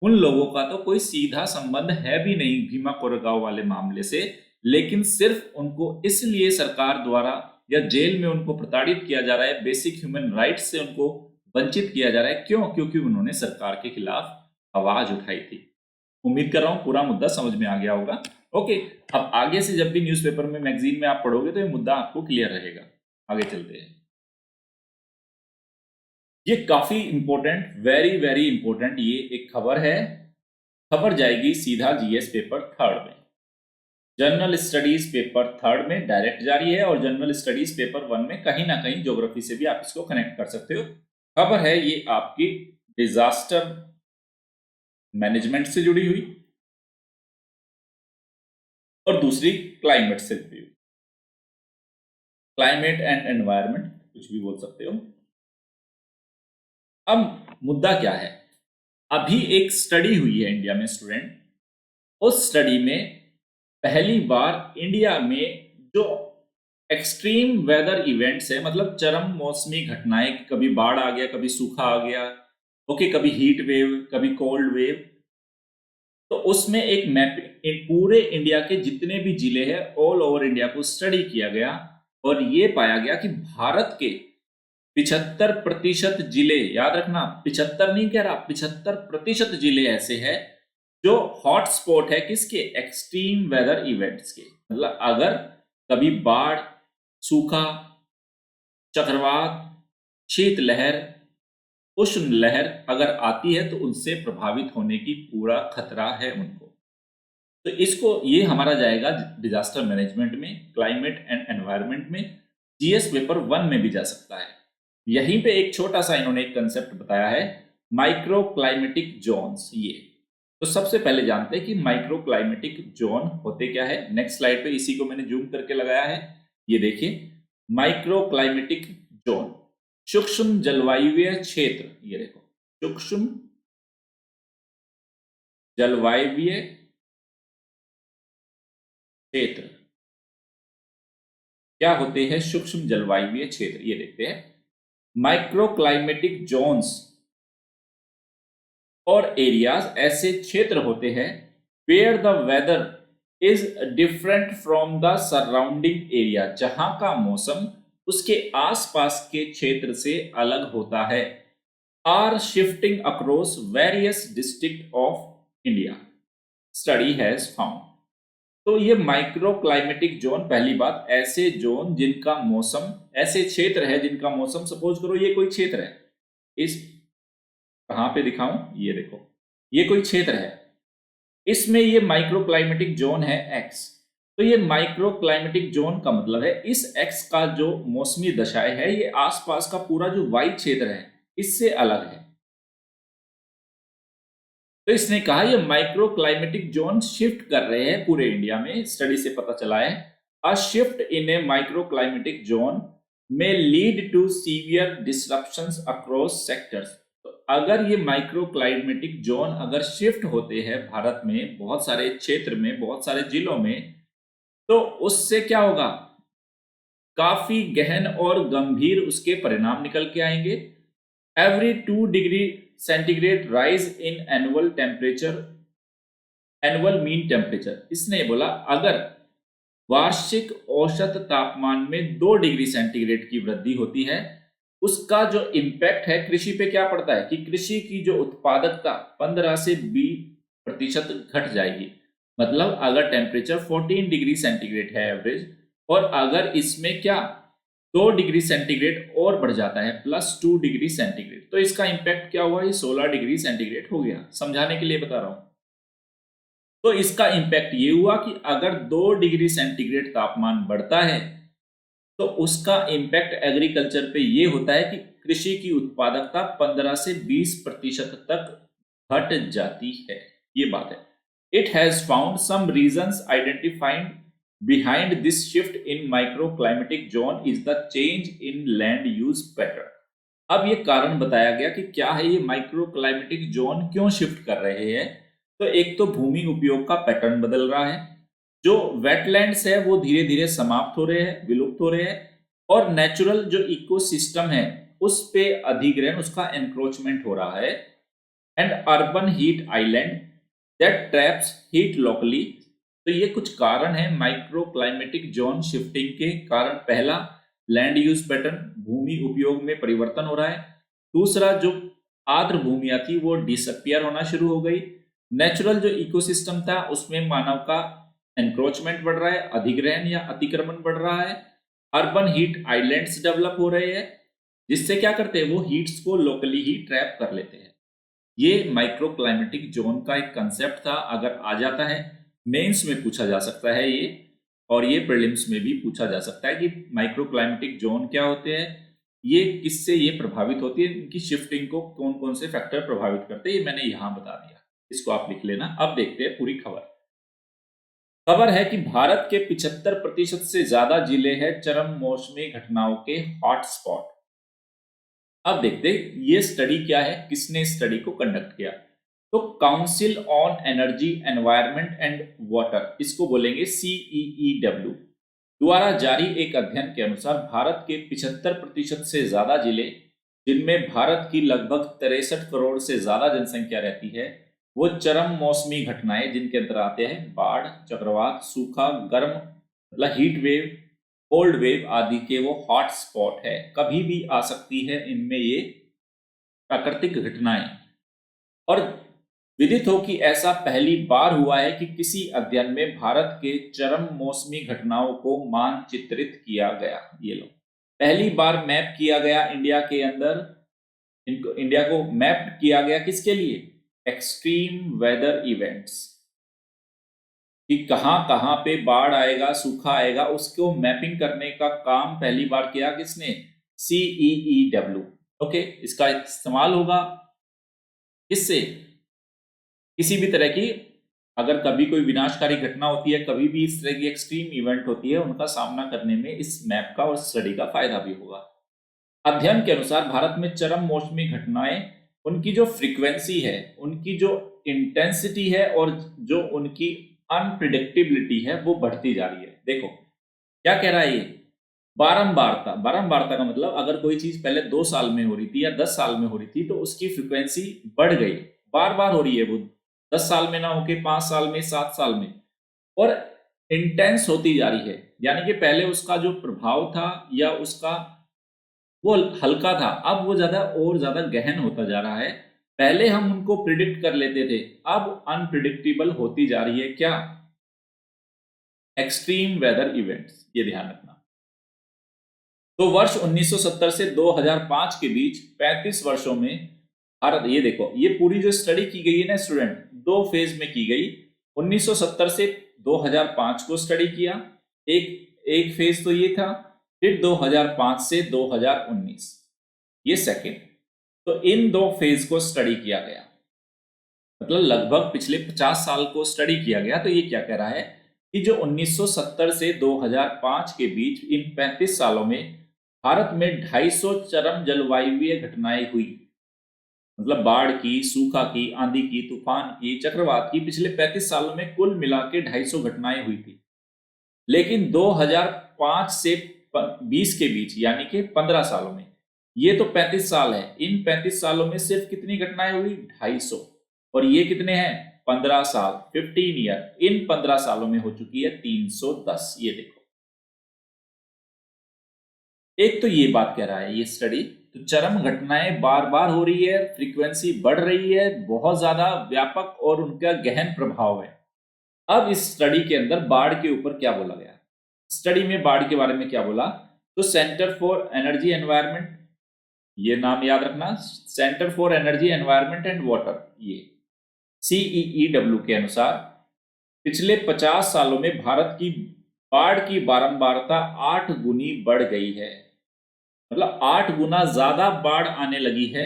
Speaker 1: उन लोगों का तो कोई सीधा संबंध है भी नहीं भीमा कोरेगांव वाले मामले से, लेकिन सिर्फ उनको इसलिए सरकार द्वारा या जेल में उनको प्रताड़ित किया जा रहा है, बेसिक ह्यूमन राइट्स से उनको वंचित किया जा रहा है। क्यों? क्योंकि उन्होंने सरकार के खिलाफ आवाज उठाई थी। उम्मीद कर रहा हूं पूरा मुद्दा समझ में आ गया होगा। ओके, अब आगे से जब भी न्यूज़पेपर में, मैगजीन में आप पढ़ोगे तो ये मुद्दा आपको क्लियर रहेगा। आगे चलते हैं। ये काफी इंपॉर्टेंट, वेरी वेरी इंपॉर्टेंट ये एक खबर है। खबर जाएगी सीधा जीएस पेपर 3rd में, जनरल स्टडीज पेपर 3rd में डायरेक्ट जारी है, और जनरल स्टडीज पेपर 1 में कहीं ना कहीं ज्योग्राफी से भी आप इसको कनेक्ट कर सकते हो। खबर है ये आपकी डिजास्टर मैनेजमेंट से जुड़ी हुई और दूसरी क्लाइमेट से जुड़ी हुई। क्लाइमेट एंड एनवायरनमेंट कुछ भी बोल सकते हो। अब मुद्दा क्या है, अभी एक स्टडी हुई है इंडिया में स्टूडेंट, उस स्टडी में पहली बार इंडिया में जो एक्सट्रीम वेदर इवेंट्स है, मतलब चरम मौसमी घटनाएं, कभी बाढ़ आ गया, कभी सूखा आ गया, ओके, कभी हीट वेव, कभी कोल्ड वेव, तो उसमें एक मैप पूरे इंडिया के जितने भी जिले हैं ऑल ओवर इंडिया को स्टडी किया गया, और ये पाया गया कि भारत के 75% जिले, याद रखना 75 नहीं कह रहा, 75% जिले ऐसे हैं जो हॉट स्पॉट है किसके, एक्सट्रीम वेदर इवेंट्स के। मतलब अगर कभी बाढ़, सूखा, चक्रवात, शीतलहर, उष्ण लहर अगर आती है तो उनसे प्रभावित होने की पूरा खतरा है उनको। तो इसको, ये हमारा जाएगा डिजास्टर मैनेजमेंट में, क्लाइमेट एंड एनवायरनमेंट में, जीएस पेपर 1 में भी जा सकता है। यहीं पे एक छोटा सा इन्होंने एक कंसेप्ट बताया है, माइक्रो क्लाइमेटिक जोन्स। ये तो सबसे पहले जानते हैं कि माइक्रो क्लाइमेटिक जोन होते क्या है। नेक्स्ट स्लाइड पे इसी को मैंने जूम करके लगाया है, ये देखिए माइक्रो क्लाइमेटिक जोन, सूक्ष्म जलवायुवीय क्षेत्र। ये देखो सूक्ष्म जलवायुवीय क्षेत्र क्या होते हैं? सूक्ष्म जलवायुवीय क्षेत्र, ये देखते हैं। माइक्रो क्लाइमेटिक जोन्स और एरियाज ऐसे क्षेत्र होते हैं where the weather is different from the surrounding area, जहां का मौसम उसके आसपास के क्षेत्र से अलग होता है। Are shifting across various district of India, study has found. तो ये माइक्रो क्लाइमेटिक जोन, पहली बात, ऐसे जोन जिनका मौसम, ऐसे क्षेत्र है जिनका मौसम, सपोज करो ये कोई क्षेत्र है, इस कहां पे दिखाऊं, ये देखो ये कोई क्षेत्र है, इसमें ये माइक्रो क्लाइमेटिक जोन है एक्स। तो ये माइक्रो क्लाइमेटिक जोन का मतलब है इस एक्स का जो मौसमी दशाएं है ये आसपास का पूरा जो वाई क्षेत्र है इससे अलग है। तो इसने कहा ये माइक्रो क्लाइमेटिक जोन शिफ्ट कर रहे हैं पूरे इंडिया में, स्टडी से पता चला है। A shift in a micro climatic zone में lead to severe disruptions across sectors. तो अगर ये माइक्रो क्लाइमेटिक जोन अगर शिफ्ट होते हैं भारत में बहुत सारे क्षेत्र में, बहुत सारे जिलों में, तो उससे क्या होगा? काफी गहन और गंभीर उसके परिणाम निकल के आएंगे। Every 2 degree centigrade rise in annual temperature, annual mean temperature, इसने बोला अगर वार्षिक औसत तापमान में 2 डिग्री सेंटीग्रेड की वृद्धि होती है, उसका जो इम्पैक्ट है कृषि पे क्या पड़ता है कि कृषि की जो उत्पादकता 15 से 20% घट जाएगी। मतलब अगर टेम्परेचर 14 डिग्री सेंटीग्रेड है एवरेज, और अगर इसमें क्या 2 डिग्री सेंटीग्रेड और बढ़ जाता है +2 डिग्री सेंटीग्रेड, तो इसका इम्पैक्ट क्या हुआ? ये 16 डिग्री सेंटीग्रेड हो गया। समझाने के लिए बता रहा हूं। तो इसका इम्पैक्ट ये हुआ कि अगर 2 डिग्री सेंटीग्रेड तापमान बढ़ता है तो उसका इम्पैक्ट एग्रीकल्चर पे ये होता है कि कृषि की उत्पादकता 15 से 20% तक घट जाती है। ये बात है। It has found some reasons identified behind this shift in micro climatic zone is the change in land use pattern. अब ये कारण बताया गया कि क्या है ये माइक्रो क्लाइमेटिक जोन क्यों शिफ्ट कर रहे हैं। तो एक तो भूमि उपयोग का पैटर्न बदल रहा है, जो वेटलैंड्स है वो धीरे धीरे समाप्त हो रहे हैं, विलुप्त हो रहे हैं, और नेचुरल जो इकोसिस्टम है उस पे अधिग्रहण, उसका एनक्रोचमेंट हो रहा है। And urban heat island that traps heat locally. तो ये कुछ कारण है माइक्रो क्लाइमेटिक जोन शिफ्टिंग के कारण। पहला, लैंड यूज पैटर्न, भूमि उपयोग में परिवर्तन हो रहा है। दूसरा, जो आर्द्र भूमियां थी वो डिसअपियर होना शुरू हो गई। नेचुरल जो इकोसिस्टम था उसमें मानव का एनक्रोचमेंट बढ़ रहा है, अधिग्रहण या अतिक्रमण बढ़ रहा है। अर्बन हीट आइलैंड्स डेवलप हो रहे हैं, जिससे क्या करते हैं वो हीट्स को लोकली ही ट्रैप कर लेते हैं। ये माइक्रो क्लाइमेटिक जोन का एक कंसेप्ट था, अगर आ जाता है मेंस में पूछा जा सकता है ये, और ये प्रीलिम्स में भी पूछा जा सकता है कि माइक्रो क्लाइमेटिक जोन क्या होते हैं, ये किससे ये प्रभावित होती है, इनकी शिफ्टिंग को कौन कौन से फैक्टर प्रभावित करते हैं, ये मैंने यहां बता दिया, इसको आप लिख लेना। अब देखते हैं पूरी खबर। खबर है कि भारत के 75% से ज्यादा जिले हैं चरम मौसमी घटनाओं के हॉटस्पॉट। अब देखते हैं ये स्टडी क्या है, किसने स्टडी को कंडक्ट किया। तो council on energy environment and water, इसको बोलेंगे CEEW, द्वारा जारी एक अध्ययन के अनुसार भारत के 75% से ज्यादा जिले, जिनमें भारत की लगभग 63 करोड़ से ज्यादा जनसंख्या रहती है, वो चरम मौसमी घटनाएं जिनके अंदर आते हैं बाढ़, चक्रवात, सूखा, गर्म मतलब हीट वेव, कोल्ड वेव आदि के वो हॉट स्पॉट है, कभी भी आ सकती है इनमें ये प्राकृतिक घटनाएं। और विदित हो कि ऐसा पहली बार हुआ है कि किसी अध्ययन में भारत के चरम मौसमी घटनाओं को मानचित्रित किया गया। ये लो, पहली बार मैप किया गया इंडिया के अंदर, इनको इंडिया को मैप किया गया किसके लिए? एक्सट्रीम वेदर इवेंट्स, कि कहां कहां पे बाढ़ आएगा, सूखा आएगा, उसको मैपिंग करने का काम पहली बार किया किसने? CEEW। ओके, इसका इस्तेमाल होगा किससे? किसी भी तरह की अगर कभी कोई विनाशकारी घटना होती है, कभी भी इस तरह की एक्सट्रीम इवेंट होती है, उनका सामना करने में इस मैप का और स्टडी का फायदा भी होगा। अध्ययन के अनुसार भारत में चरम मौसमी घटनाएं, उनकी जो फ्रीक्वेंसी है, उनकी जो इंटेंसिटी है और जो उनकी अनप्रिडिक्टेबिलिटी है वो बढ़ती जा रही है। देखो क्या कह रहा है ये, बारंबारता का मतलब अगर कोई चीज पहले 2 साल में हो रही थी या 10 साल में हो रही थी तो उसकी फ्रीक्वेंसी बढ़ गई, बार बार हो रही है वो, 10 साल में ना होके 5 साल में, 7 साल में, और इंटेंस होती जा रही है। यानी कि पहले उसका जो प्रभाव था या उसका वो हल्का था, अब वो ज्यादा और ज्यादा गहन होता जा रहा है। पहले हम उनको प्रिडिक्ट कर लेते थे, अब अनप्रिडिक्टेबल होती जा रही है। क्या? एक्सट्रीम वेदर इवेंट्स, ये ध्यान रखना। तो वर्ष 1970 से 2005 के बीच 35 वर्षों में भारत, ये देखो ये पूरी जो स्टडी की गई है ना स्टूडेंट, 2 फेज में की गई। 1970 से 2005 को स्टडी किया, एक एक फेज तो ये था, फिर 2005 से 2019 ये सेकंड। तो इन 2 फेज को स्टडी किया गया, मतलब लगभग पिछले 50 साल को स्टडी किया गया। तो ये क्या कह रहा है कि जो 1970 से 2005 के बीच इन 35 सालों में भारत में 250 चरम जलवायुवीय घटनाएं हुई, मतलब बाढ़ की, सूखा की, आंधी की, तूफान की, चक्रवात की, पिछले 35 सालों में कुल मिला के 250 घटनाएं हुई थी। लेकिन 2005 से 20 के बीच यानी कि 15 सालों में, ये तो 35 साल है, इन 35 सालों में सिर्फ कितनी घटनाएं हुई? 250। और ये कितने हैं? 15 साल, 15 ईयर। इन 15 सालों में हो चुकी है 310। ये देखो, एक तो ये बात कह रहा है ये स्टडी, तो चरम घटनाएं बार बार हो रही है, फ्रीक्वेंसी बढ़ रही है, बहुत ज्यादा व्यापक और उनका गहन प्रभाव है। अब इस स्टडी के अंदर बाढ़ के ऊपर क्या बोला गया? स्टडी में बाढ़ के बारे में क्या बोला? तो सेंटर फॉर एनर्जी एनवायरनमेंट, ये नाम याद रखना, centre for energy environment and water, ये CEEW के अनुसार पिछले 50 सालों में भारत की बाढ़ की बारंबारता 8 गुनी बढ़ गई है, मतलब 8 गुना ज्यादा बाढ़ आने लगी है।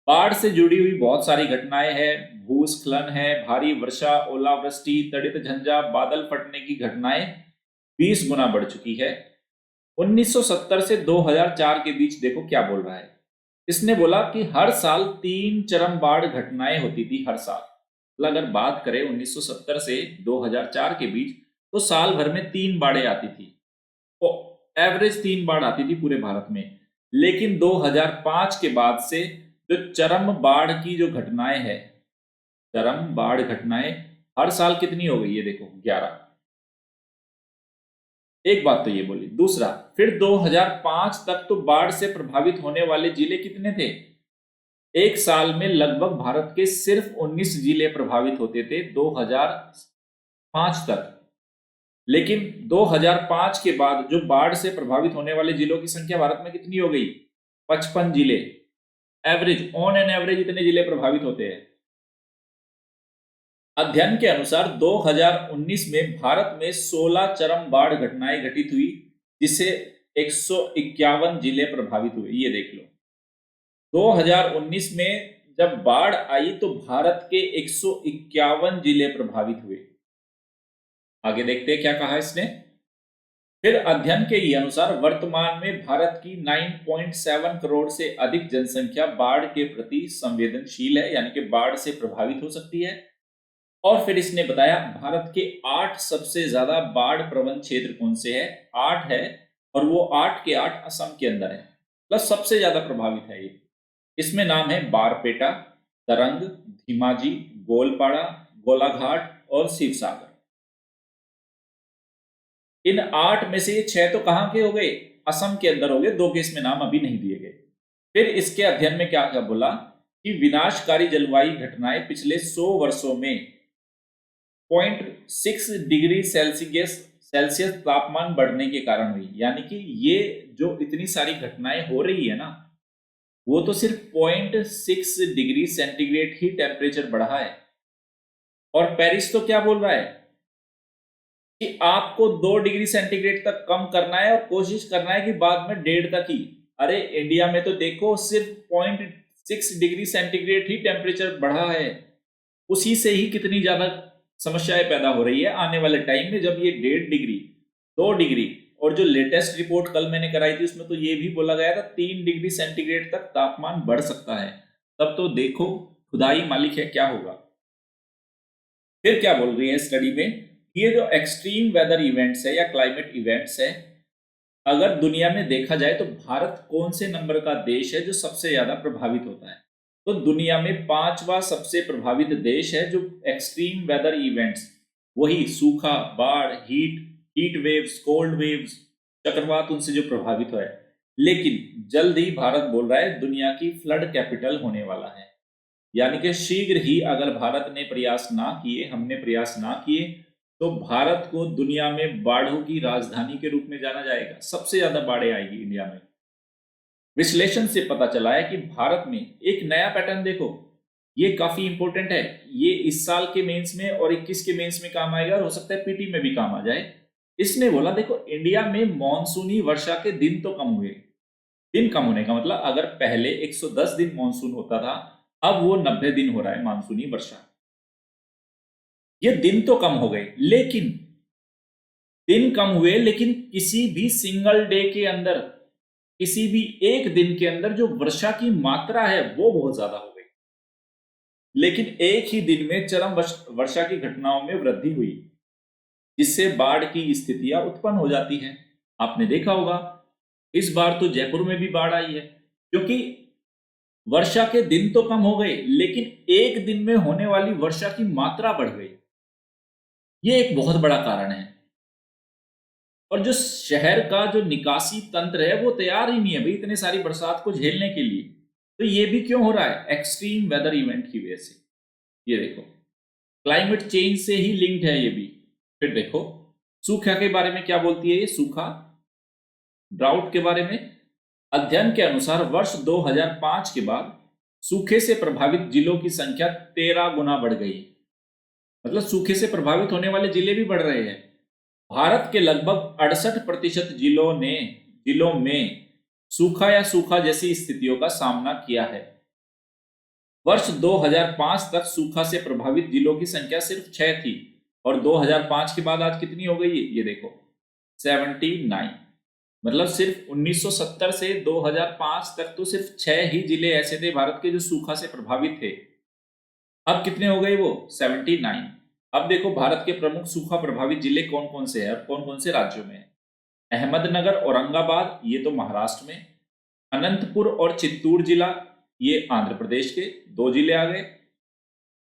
Speaker 1: बाढ़ से जुड़ी हुई बहुत सारी घटनाएं हैं, भूस्खलन है, भारी वर्षा, ओलावृष्टि, तड़ित झंझा, बादल फटने की घटनाएं 20 गुना बढ़ चुकी है। 1970 से 2004 के बीच देखो क्या बोल रहा है, इसने बोला कि हर साल 3 चरम बाढ़ घटनाएं होती थी, हर साल। मतलब अगर बात करें 1970 से 2004 के बीच, तो साल भर में 3 बाढ़ें आती थी, तो एवरेज 3 बाढ़ आती थी पूरे भारत में। लेकिन 2005 के बाद से जो चरम बाढ़ की जो घटनाएं हैं, चरम बाढ़ घटनाएं हर साल कितनी हो गई? ये देखो 11। एक बात तो ये बोली। दूसरा, फिर 2005 तक तो बाढ़ से प्रभावित होने वाले जिले कितने थे? एक साल में लगभग भारत के सिर्फ 19 जिले प्रभावित होते थे 2005 तक। लेकिन 2005 के बाद जो बाढ़ से प्रभावित होने वाले जिलों की संख्या भारत में कितनी हो गई? 55 जिले। एवरेज, ऑन एन एवरेज इतने जिले प्रभावित होते हैं। अध्ययन के अनुसार 2019 में भारत में 16 चरम बाढ़ घटनाएं घटित हुई, जिससे 151 जिले प्रभावित हुए। ये देख लो, 2019 में जब बाढ़ आई तो भारत के 151 जिले प्रभावित हुए। आगे देखते हैं क्या कहा इसने। फिर अध्ययन के अनुसार वर्तमान में भारत की 9.7 करोड़ से अधिक जनसंख्या बाढ़ के प्रति संवेदनशील है, यानी कि बाढ़ से प्रभावित हो सकती है। और फिर इसने बताया भारत के 8 सबसे ज्यादा बाढ़ प्रवण क्षेत्र कौन से है? 8 है, और वो 8 के 8 असम के अंदर है, प्लस सबसे ज्यादा प्रभावित है ये। इसमें नाम है बारपेटा, तरंग, धीमाजी, गोलपाड़ा, गोलाघाट और शिवसागर। इन 8 में से ये 6 तो कहां के हो गए? असम के अंदर हो गए, 2 के इसमें नाम अभी नहीं दिए गए। फिर इसके अध्ययन में क्या क्या बोला कि विनाशकारी जलवायु घटनाएं पिछले 100 वर्षों में 0.6 डिग्री सेल्सियस तापमान बढ़ने के कारण हुई। यानी कि ये जो इतनी सारी घटनाएं हो रही है ना, वो तो सिर्फ 0.6 डिग्री सेंटीग्रेड ही टेम्परेचर बढ़ा है। और पेरिस तो क्या बोल रहा है कि आपको 2 डिग्री सेंटीग्रेड तक कम करना है और कोशिश करना है कि बाद में 1.5 तक ही। अरे इंडिया में तो देखो सिर्फ 0.6 डिग्री सेंटीग्रेड ही टेम्परेचर बढ़ा है, उसी से ही कितनी ज्यादा समस्याएं पैदा हो रही है आने वाले टाइम में, जब ये 1.5 डिग्री 2 डिग्री, और जो लेटेस्ट रिपोर्ट कल मैंने कराई थी उसमें तो ये भी बोला गया था 3 डिग्री सेंटीग्रेड तक तापमान बढ़ सकता है। तब तो देखो खुदाई मालिक है क्या होगा। फिर क्या बोल रही है स्टडी में, ये जो एक्सट्रीम वेदर इवेंट्स है या क्लाइमेट इवेंट्स है, अगर दुनिया में देखा जाए तो भारत कौन से नंबर का देश है जो सबसे ज्यादा प्रभावित होता है। तो दुनिया में 5वां सबसे प्रभावित देश है जो एक्सट्रीम वेदर इवेंट्स, वही सूखा, बाढ़, हीट वेव्स, कोल्ड वेव्स, चक्रवात, उनसे जो प्रभावित है। लेकिन जल्द ही भारत बोल रहा है दुनिया की फ्लड कैपिटल होने वाला है। यानी कि शीघ्र ही अगर भारत ने प्रयास ना किए, हमने प्रयास ना किए, तो भारत को दुनिया में बाढ़ों की राजधानी के रूप में जाना जाएगा। सबसे ज्यादा बाढ़ें आएगी इंडिया में। विश्लेषण से पता चला है कि भारत में एक नया पैटर्न देखो, ये काफी इंपॉर्टेंट है। ये इस साल के मेंस में और 21 के मेंस में काम आएगा और हो सकता है पीटी में भी काम आ जाए। इसने बोला देखो इंडिया में मॉनसूनी वर्षा के दिन तो कम हुए। दिन कम होने का मतलब अगर पहले 110 दिन मॉनसून होता था, अब वो 90 दिन हो रहा है मानसूनी वर्षा। ये दिन तो कम हो गए, लेकिन दिन कम हुए, लेकिन किसी भी सिंगल डे के अंदर, किसी भी एक दिन के अंदर जो वर्षा की मात्रा है वो बहुत ज्यादा हो गई। लेकिन एक ही दिन में चरम वर्षा की घटनाओं में वृद्धि हुई, जिससे बाढ़ की स्थितियां उत्पन्न हो जाती हैं। आपने देखा होगा इस बार तो जयपुर में भी बाढ़ आई है, क्योंकि वर्षा के दिन तो कम हो गए, लेकिन एक दिन में होने वाली वर्षा की मात्रा बढ़ गई। ये एक बहुत बड़ा कारण है। और जो शहर का जो निकासी तंत्र है वो तैयार ही नहीं है भाई इतने सारी बरसात को झेलने के लिए। तो ये भी क्यों हो रहा है? एक्सट्रीम वेदर इवेंट की वजह से। ये देखो क्लाइमेट चेंज से ही लिंक्ड है ये भी। फिर देखो सूखा के बारे में क्या बोलती है ये सूखा, ड्राउट के बारे में। अध्ययन के अनुसार वर्ष 2005 के बाद सूखे से प्रभावित जिलों की संख्या 13 गुना बढ़ गई। मतलब सूखे से प्रभावित होने वाले जिले भी बढ़ रहे हैं। भारत के लगभग 68% जिलों में सूखा या सूखा जैसी स्थितियों का सामना किया है। वर्ष 2005 तक सूखा से प्रभावित जिलों की संख्या सिर्फ 6 थी, और 2005 के बाद आज कितनी हो गई ये देखो 79। मतलब सिर्फ 1970 से 2005 तक तो सिर्फ 6 ही जिले ऐसे थे भारत के जो सूखा से प्रभावित थे। अब कितने हो गए वो 79। अब देखो भारत के प्रमुख सूखा प्रभावित जिले कौन कौन से हैं और कौन कौन से राज्यों में है। अहमदनगर, औरंगाबाद, ये तो महाराष्ट्र में। अनंतपुर और चित्तूर जिला, ये आंध्र प्रदेश के 2 जिले आ गए।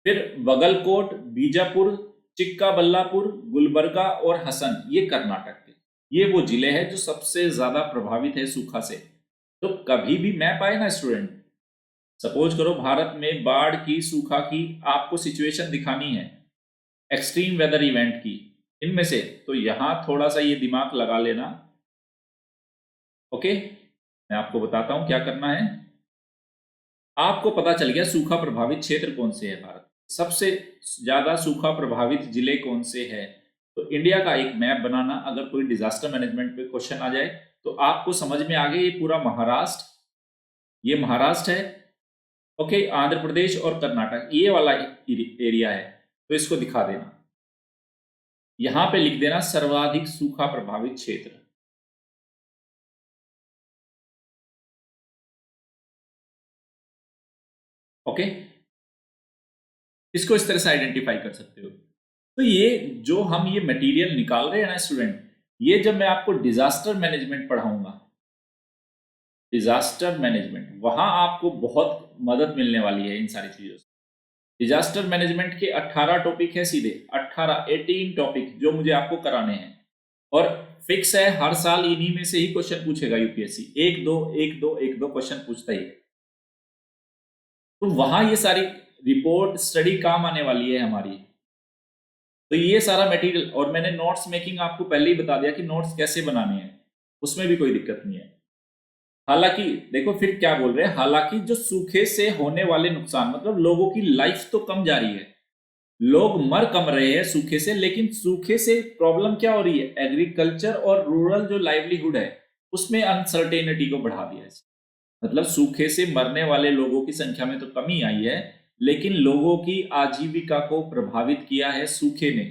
Speaker 1: फिर बगलकोट, बीजापुर, चिक्काबल्लापुर, गुलबर्गा और हसन, ये कर्नाटक के। ये वो जिले हैं जो सबसे ज्यादा प्रभावित है सूखा से। तो कभी भी मैप आए ना स्टूडेंट, सपोज करो भारत में बाढ़ की, सूखा की आपको सिचुएशन दिखानी है, एक्सट्रीम वेदर इवेंट की, इनमें से, तो यहां थोड़ा सा ये दिमाग लगा लेना। ओके, मैं आपको बताता हूं क्या करना है। आपको पता चल गया सूखा प्रभावित क्षेत्र कौन से है भारत, सबसे ज्यादा सूखा प्रभावित जिले कौन से हैं। तो इंडिया का एक मैप बनाना, अगर कोई डिजास्टर मैनेजमेंट पे क्वेश्चन आ जाए तो आपको समझ में आ गया ये पूरा महाराष्ट्र, ये महाराष्ट्र है। ओके, आंध्र प्रदेश और कर्नाटक ये वाला एरिया है, तो इसको दिखा देना। यहां पे लिख देना सर्वाधिक सूखा प्रभावित क्षेत्र। ओके, इसको इस तरह से आइडेंटिफाई कर सकते हो। तो ये जो हम ये मटेरियल निकाल रहे हैं ना स्टूडेंट, ये जब मैं आपको डिजास्टर मैनेजमेंट पढ़ाऊंगा, डिजास्टर मैनेजमेंट, वहां आपको बहुत मदद मिलने वाली है इन सारी चीजों से। डिजास्टर मैनेजमेंट के 18 टॉपिक है, सीधे 18 टॉपिक जो मुझे आपको कराने हैं, और फिक्स है हर साल इन्हीं में से ही क्वेश्चन पूछेगा यूपीएससी। एक दो क्वेश्चन पूछता ही है। तो वहां ये सारी रिपोर्ट स्टडी काम आने वाली है हमारी। तो ये सारा मटेरियल, और मैंने नोट्स मेकिंग आपको पहले ही बता दिया कि नोट्स कैसे बनाने हैं, उसमें भी कोई दिक्कत नहीं है। हालांकि देखो फिर क्या बोल रहे हैं, हालांकि जो सूखे से होने वाले नुकसान, मतलब लोगों की लाइफ तो कम जा रही है, लोग मर कम रहे हैं सूखे से, लेकिन सूखे से प्रॉब्लम क्या हो रही है, एग्रीकल्चर और रूरल जो लाइवलीहुड है उसमें अनसर्टेनिटी को बढ़ा दिया है। मतलब सूखे से मरने वाले लोगों की संख्या में तो कमी आई है, लेकिन लोगों की आजीविका को प्रभावित किया है सूखे ने।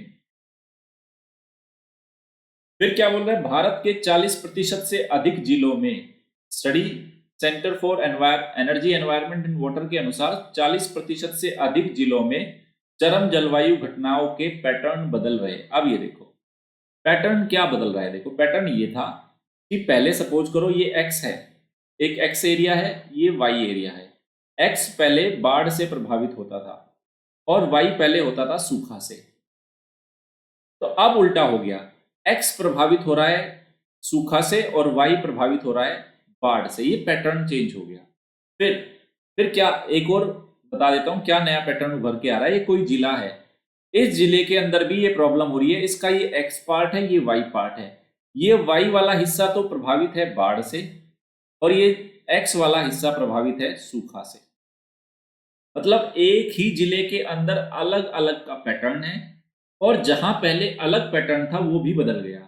Speaker 1: फिर क्या बोल रहा है, भारत के 40% से अधिक जिलों में, study centre for energy environment and water के अनुसार 40% से अधिक जिलों में चरम जलवायु घटनाओं के पैटर्न बदल रहे। अब ये देखो पैटर्न क्या बदल रहा है। देखो पैटर्न ये था कि पहले सपोज करो ये एक्स है, एक एक्स एरिया है, ये वाई एरिया है। एक्स पहले बाढ़ से प्रभावित होता था और वाई पहले होता था सूखा से। तो अब उल्टा हो गया, एक्स प्रभावित हो रहा है सूखा से और वाई प्रभावित हो रहा है बाढ़ से। ये पैटर्न चेंज हो गया। फिर क्या, एक और बता देता हूं क्या नया पैटर्न उभर के आ रहा है। ये कोई जिला है, इस जिले के अंदर भी ये प्रॉब्लम हो रही है। इसका ये एक्स पार्ट है, ये वाई पार्ट है। ये वाई वाला हिस्सा तो प्रभावित है बाढ़ से और ये एक्स वाला हिस्सा प्रभावित है सूखा से। मतलब एक ही जिले के अंदर अलग अलग का पैटर्न है और जहां पहले अलग पैटर्न था वो भी बदल गया।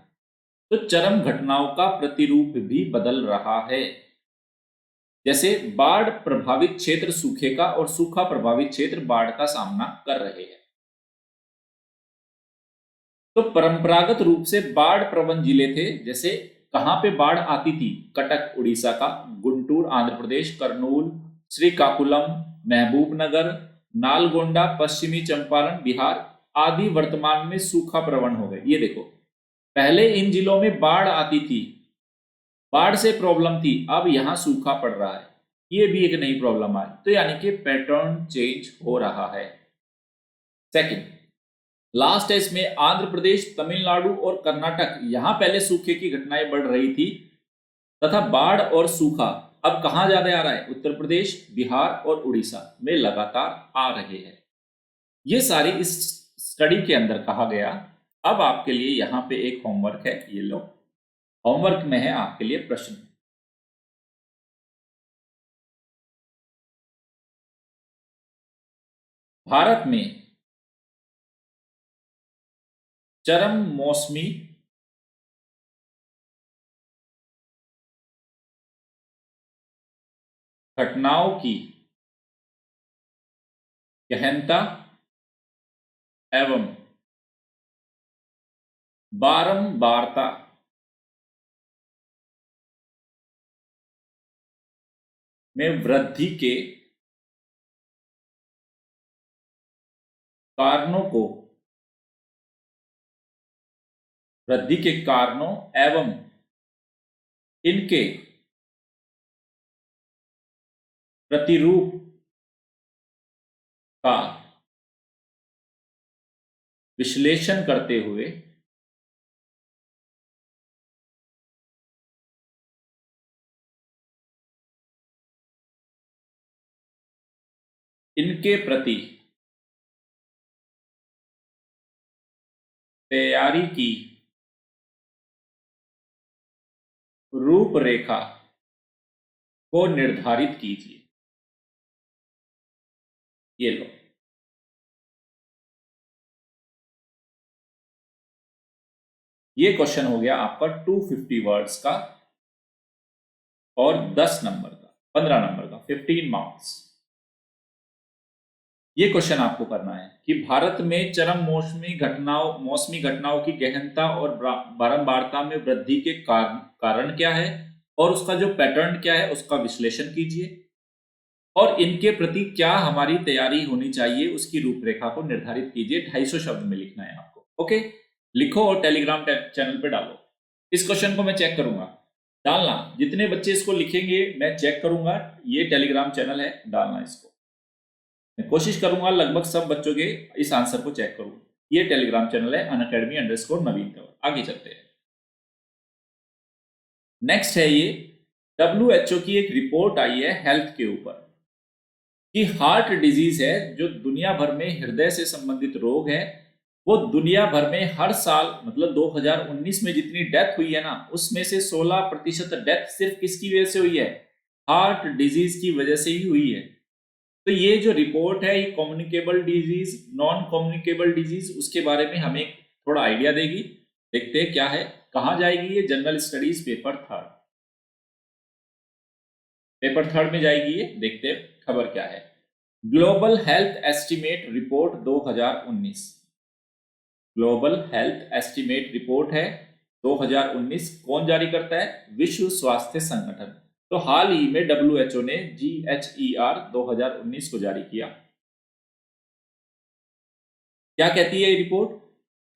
Speaker 1: तो चरम घटनाओं का प्रतिरूप भी बदल रहा है। जैसे बाढ़ प्रभावित क्षेत्र सूखे का और सूखा प्रभावित क्षेत्र बाढ़ का सामना कर रहे हैं। तो परंपरागत रूप से बाढ़ प्रवण जिले थे, जैसे कहां पे बाढ़ आती थी, कटक उड़ीसा का, गुंटूर आंध्र प्रदेश, कर्नूल, श्रीकाकुलम महबूबनगर, नालगोंडा पश्चिमी चंपारण बिहार आदि वर्तमान में सूखा प्रवण हो गए। ये देखो पहले इन जिलों में बाढ़ आती थी, बाढ़ से प्रॉब्लम थी, अब यहां सूखा पड़ रहा है, ये भी एक नई प्रॉब्लम आई। तो यानी कि पैटर्न चेंज हो रहा है। सेकंड लास्ट है इसमें, आंध्र प्रदेश, तमिलनाडु और कर्नाटक, यहां पहले सूखे की घटनाएं बढ़ रही थी तथा बाढ़ और सूखा अब कहां ज्यादा आ रहा है, उत्तर प्रदेश, बिहार और उड़ीसा में लगातार आ रहे हैं। ये सारी इस स्टडी के अंदर कहा गया। अब आपके लिए यहां पे एक होमवर्क है, ये लो, होमवर्क में है आपके लिए प्रश्न। भारत में चरम मौसमी घटनाओं की गहनता एवं बारंबारता में वृद्धि के कारणों को, वृद्धि के कारणों एवं इनके प्रतिरूप का विश्लेषण करते हुए इनके प्रति तैयारी की रूपरेखा को निर्धारित कीजिए। ये लो, ये क्वेश्चन हो गया आपका 250 वर्ड्स का और 10 नंबर का, 15 नंबर का, 15 मार्क्स। ये क्वेश्चन आपको करना है कि भारत में चरम मौसमी घटनाओं की गहनता और बारंबारता में वृद्धि के कारण क्या है और उसका जो पैटर्न क्या है उसका विश्लेषण कीजिए और इनके प्रति क्या हमारी तैयारी होनी चाहिए उसकी रूपरेखा को निर्धारित कीजिए। 250 शब्द में लिखना है आपको। ओके, लिखो और टेलीग्राम चैनल पे डालो। इस क्वेश्चन को मैं चेक करूंगा, डालना, जितने बच्चे इसको लिखेंगे मैं चेक करूंगा। ये टेलीग्राम चैनल है, डालना इसको। मैं कोशिश करूंगा लगभग सब बच्चों के इस आंसर को चेक करूं। ये टेलीग्राम चैनल है unacademy_नवीन कंवर। आगे चलते हैं। नेक्स्ट है ये WHO की एक रिपोर्ट आई है हेल्थ के ऊपर कि हार्ट डिजीज है जो दुनिया भर में हृदय से संबंधित रोग है, वो दुनिया भर में हर साल मतलब 2019 में जितनी डेथ हुई है ना उसमें से 16% डेथ सिर्फ किसकी वजह से हुई है, हार्ट डिजीज की वजह से ही हुई है। तो ये जो रिपोर्ट है ये communicable disease, non communicable disease, उसके बारे में हमें थोड़ा आइडिया देगी। देखते हैं क्या है, कहां जाएगी ये, general studies paper third, paper third में जाएगी ये। देखते हैं खबर क्या है। Global health estimate report 2019, global health estimate report है 2019, कौन जारी करता है? विश्व स्वास्थ्य संगठन। तो हाल ही में WHO ने GHER 2019 को जारी किया। क्या कहती है ये रिपोर्ट?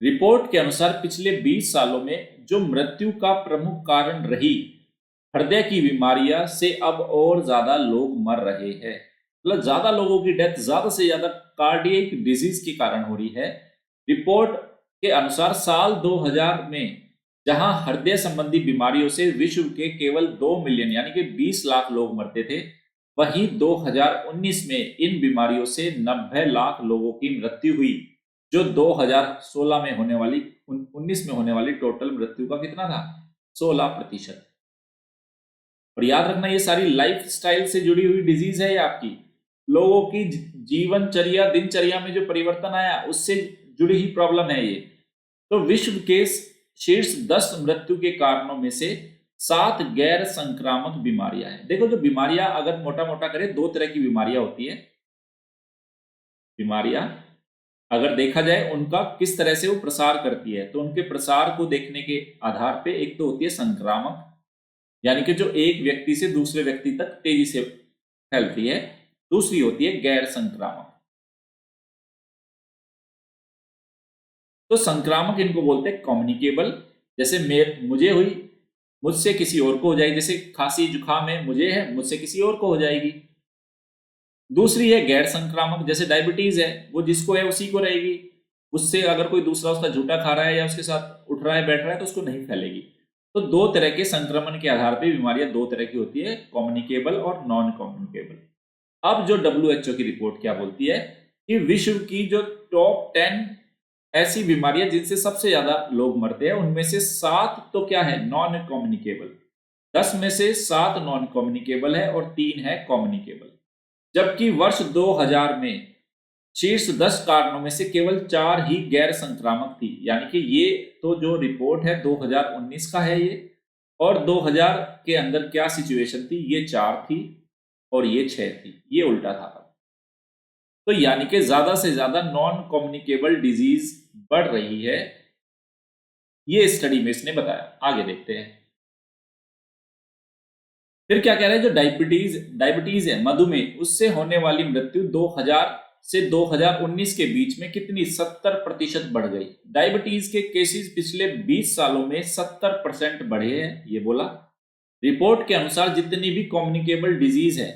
Speaker 1: रिपोर्ट के अनुसार पिछले 20 सालों में जो मृत्यु का प्रमुख कारण रही हृदय की बीमारियां से अब और ज्यादा लोग मर रहे हैं। मतलब ज्यादा लोगों की डेथ ज्यादा से ज्यादा कार्डियक डिजीज के कारण हो रही है। रिपोर्ट के अनुसार साल 2000 में जहां हृदय संबंधी बीमारियों से विश्व के केवल 2 मिलियन यानी कि 20 लाख लोग मरते थे, वहीं 2019 में इन बीमारियों से 90 लाख लोगों की मृत्यु हुई, जो 2016 में होने वाली 19 में होने वाली टोटल मृत्यु का कितना था? 16%। और याद रखना ये सारी लाइफ स्टाइल से जुड़ी हुई डिजीज है। ये आपकी लोगों की जीवनचर्या दिनचर्या में जो परिवर्तन आया उससे जुड़ी ही प्रॉब्लम है ये। तो विश्व के शीर्ष 10 मृत्यु के कारणों में से 7 गैर संक्रामक बीमारियां हैं। देखो जो बीमारियां अगर मोटा मोटा करें 2 तरह की बीमारियां होती है। बीमारियां अगर देखा जाए उनका किस तरह से वो प्रसार करती है, तो उनके प्रसार को देखने के आधार पे एक तो होती है संक्रामक, यानी कि जो एक व्यक्ति से दूसरे व्यक्ति तक तेजी से फैलती है। दूसरी होती है गैर संक्रामक। तो संक्रामक इनको बोलते हैं कम्युनिकेबल। जैसे मुझे हुई, मुझसे किसी और को हो जाएगी। जैसे खांसी जुकाम है, मुझे है, मुझसे किसी और को हो जाएगी। दूसरी है गैर संक्रामक, जैसे डायबिटीज है, वो जिसको है उसी को रहेगी। उससे अगर कोई दूसरा उसका झूठा खा रहा है या उसके साथ उठ रहा है बैठ रहा है तो उसको नहीं फैलेगी। तो 2 तरह के संक्रमण के आधार पर बीमारियां 2 तरह की होती है, कम्युनिकेबल और नॉन कम्युनिकेबल। अब जो WHO की रिपोर्ट क्या बोलती है कि विश्व की जो टॉप 10 ऐसी बीमारियां जिनसे सबसे ज्यादा लोग मरते हैं, उनमें से 7 तो क्या है? Non communicable. 10 में से 7 नॉन कम्युनिकेबल है और 3 है कम्युनिकेबल। जबकि वर्ष 2000 में शीर्ष 10 कारणों में से केवल 4 ही गैर संक्रामक थी। यानी कि ये तो जो रिपोर्ट है 2019 का है ये, और 2000 के अंदर क्या सिचुएशन थी? ये 4 थी और ये 6 थी, ये उल्टा था। तो यानी कि ज्यादा से ज्यादा नॉन कम्युनिकेबल डिजीज बढ़ रही है, ये स्टडी में इसने बताया। आगे देखते हैं फिर क्या कह रहे हैं। जो डायबिटीज है, मधुमेह, उससे होने वाली मृत्यु 2000 से 2019 के बीच में कितनी? 70% बढ़ गई। डायबिटीज के केसेस पिछले 20 सालों में 70% बढ़े हैं, ये बोला। रिपोर्ट के अनुसार जितनी भी कम्युनिकेबल डिजीज है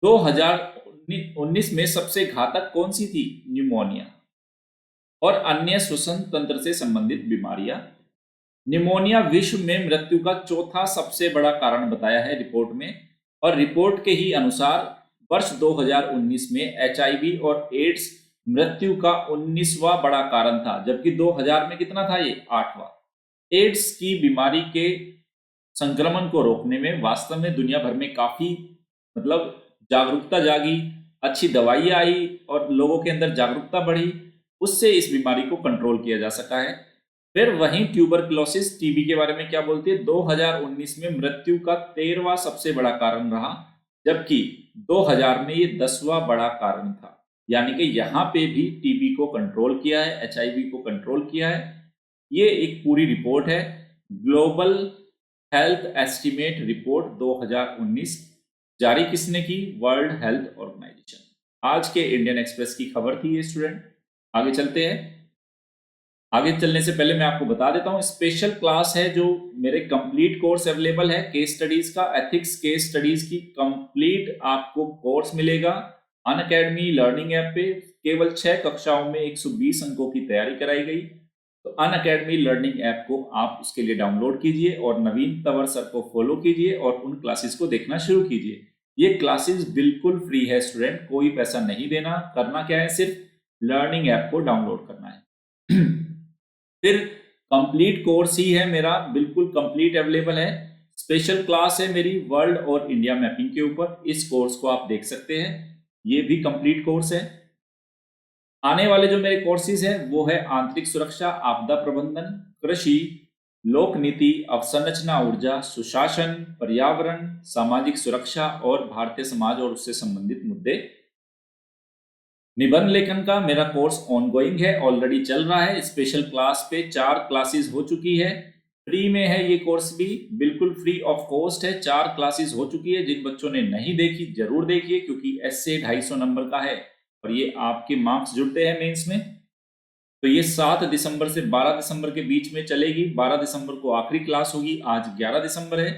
Speaker 1: 2019 में सबसे घातक कौन सी थी? न्यूमोनिया और अन्य श्वसन तंत्र से संबंधित बीमारियां। निमोनिया विश्व में मृत्यु का चौथा सबसे बड़ा कारण बताया है रिपोर्ट में। और रिपोर्ट के ही अनुसार वर्ष 2019 में HIV और एड्स मृत्यु का 19वां बड़ा कारण था, जबकि 2000 में कितना था? ये 8वां। एड्स की बीमारी के संक्रमण को रोकने में वास्तव में दुनिया भर में काफी मतलब जागरूकता जागी, अच्छी दवाइयां आई और लोगों के अंदर जागरूकता बढ़ी, उससे इस बीमारी को कंट्रोल किया जा सका है। फिर वहीं ट्यूबरकुलोसिस टीबी के बारे में क्या बोलती है? 2019 में मृत्यु का 13वां सबसे बड़ा कारण रहा, जबकि 2000 में ये 10वां बड़ा कारण था। यानी कि यहाँ पे भी टीबी को कंट्रोल किया है, HIV को कंट्रोल किया है। ये एक पूरी रिपोर्ट है, ग्लोबल हेल्थ एस्टीमेट रिपोर्ट 2019। जारी किसने की? World Health Organization. आज के इंडियन एक्सप्रेस की खबर थी ये स्टूडेंट। आगे चलते हैं। आगे चलने से पहले मैं आपको बता देता हूं, स्पेशल क्लास है जो मेरे कंप्लीट कोर्स अवेलेबल है केस स्टडीज का। एथिक्स केस स्टडीज की कंप्लीट आपको कोर्स मिलेगा अनअकैडमी लर्निंग ऐप पे। केवल 6 कक्षाओं में 120 अंकों की तैयारी कराई गई। तो अनअकैडमी लर्निंग ऐप को आप उसके लिए डाउनलोड कीजिए और नवीन तंवर सर को फॉलो कीजिए और उन क्लासेस को देखना शुरू कीजिए। ये क्लासेस बिल्कुल फ्री है स्टूडेंट, कोई पैसा नहीं देना। करना क्या है? सिर्फ लर्निंग ऐप को डाउनलोड करना है। फिर कंप्लीट कोर्स ही है मेरा, बिल्कुल कंप्लीट अवेलेबल है। स्पेशल क्लास है मेरी वर्ल्ड और इंडिया मैपिंग के ऊपर। इस कोर्स को आप देख सकते हैं, ये भी कंप्लीट कोर्स है। आने वाले जो मेरे कोर्सेज है वो है आंतरिक सुरक्षा, आपदा प्रबंधन, कृषि, लोक नीति, अवसंरचना ऊर्जा, सुशासन, पर्यावरण, सामाजिक सुरक्षा और भारतीय समाज और उससे संबंधित मुद्दे। निबंध लेखन का मेरा कोर्स ऑनगोइंग है, ऑलरेडी चल रहा है। स्पेशल क्लास पे 4 क्लासेस हो चुकी है, फ्री में है ये कोर्स भी, बिल्कुल फ्री ऑफ कॉस्ट है। 4 क्लासेस हो चुकी है। जिन बच्चों ने नहीं देखी जरूर देखिए, क्योंकि ऐसे 250 नंबर का है और ये आपके मार्क्स जुड़ते हैं मेंस में। तो ये 7 दिसंबर से 12 दिसंबर के बीच में चलेगी। 12 दिसंबर को आखिरी क्लास होगी, आज 11 दिसंबर है।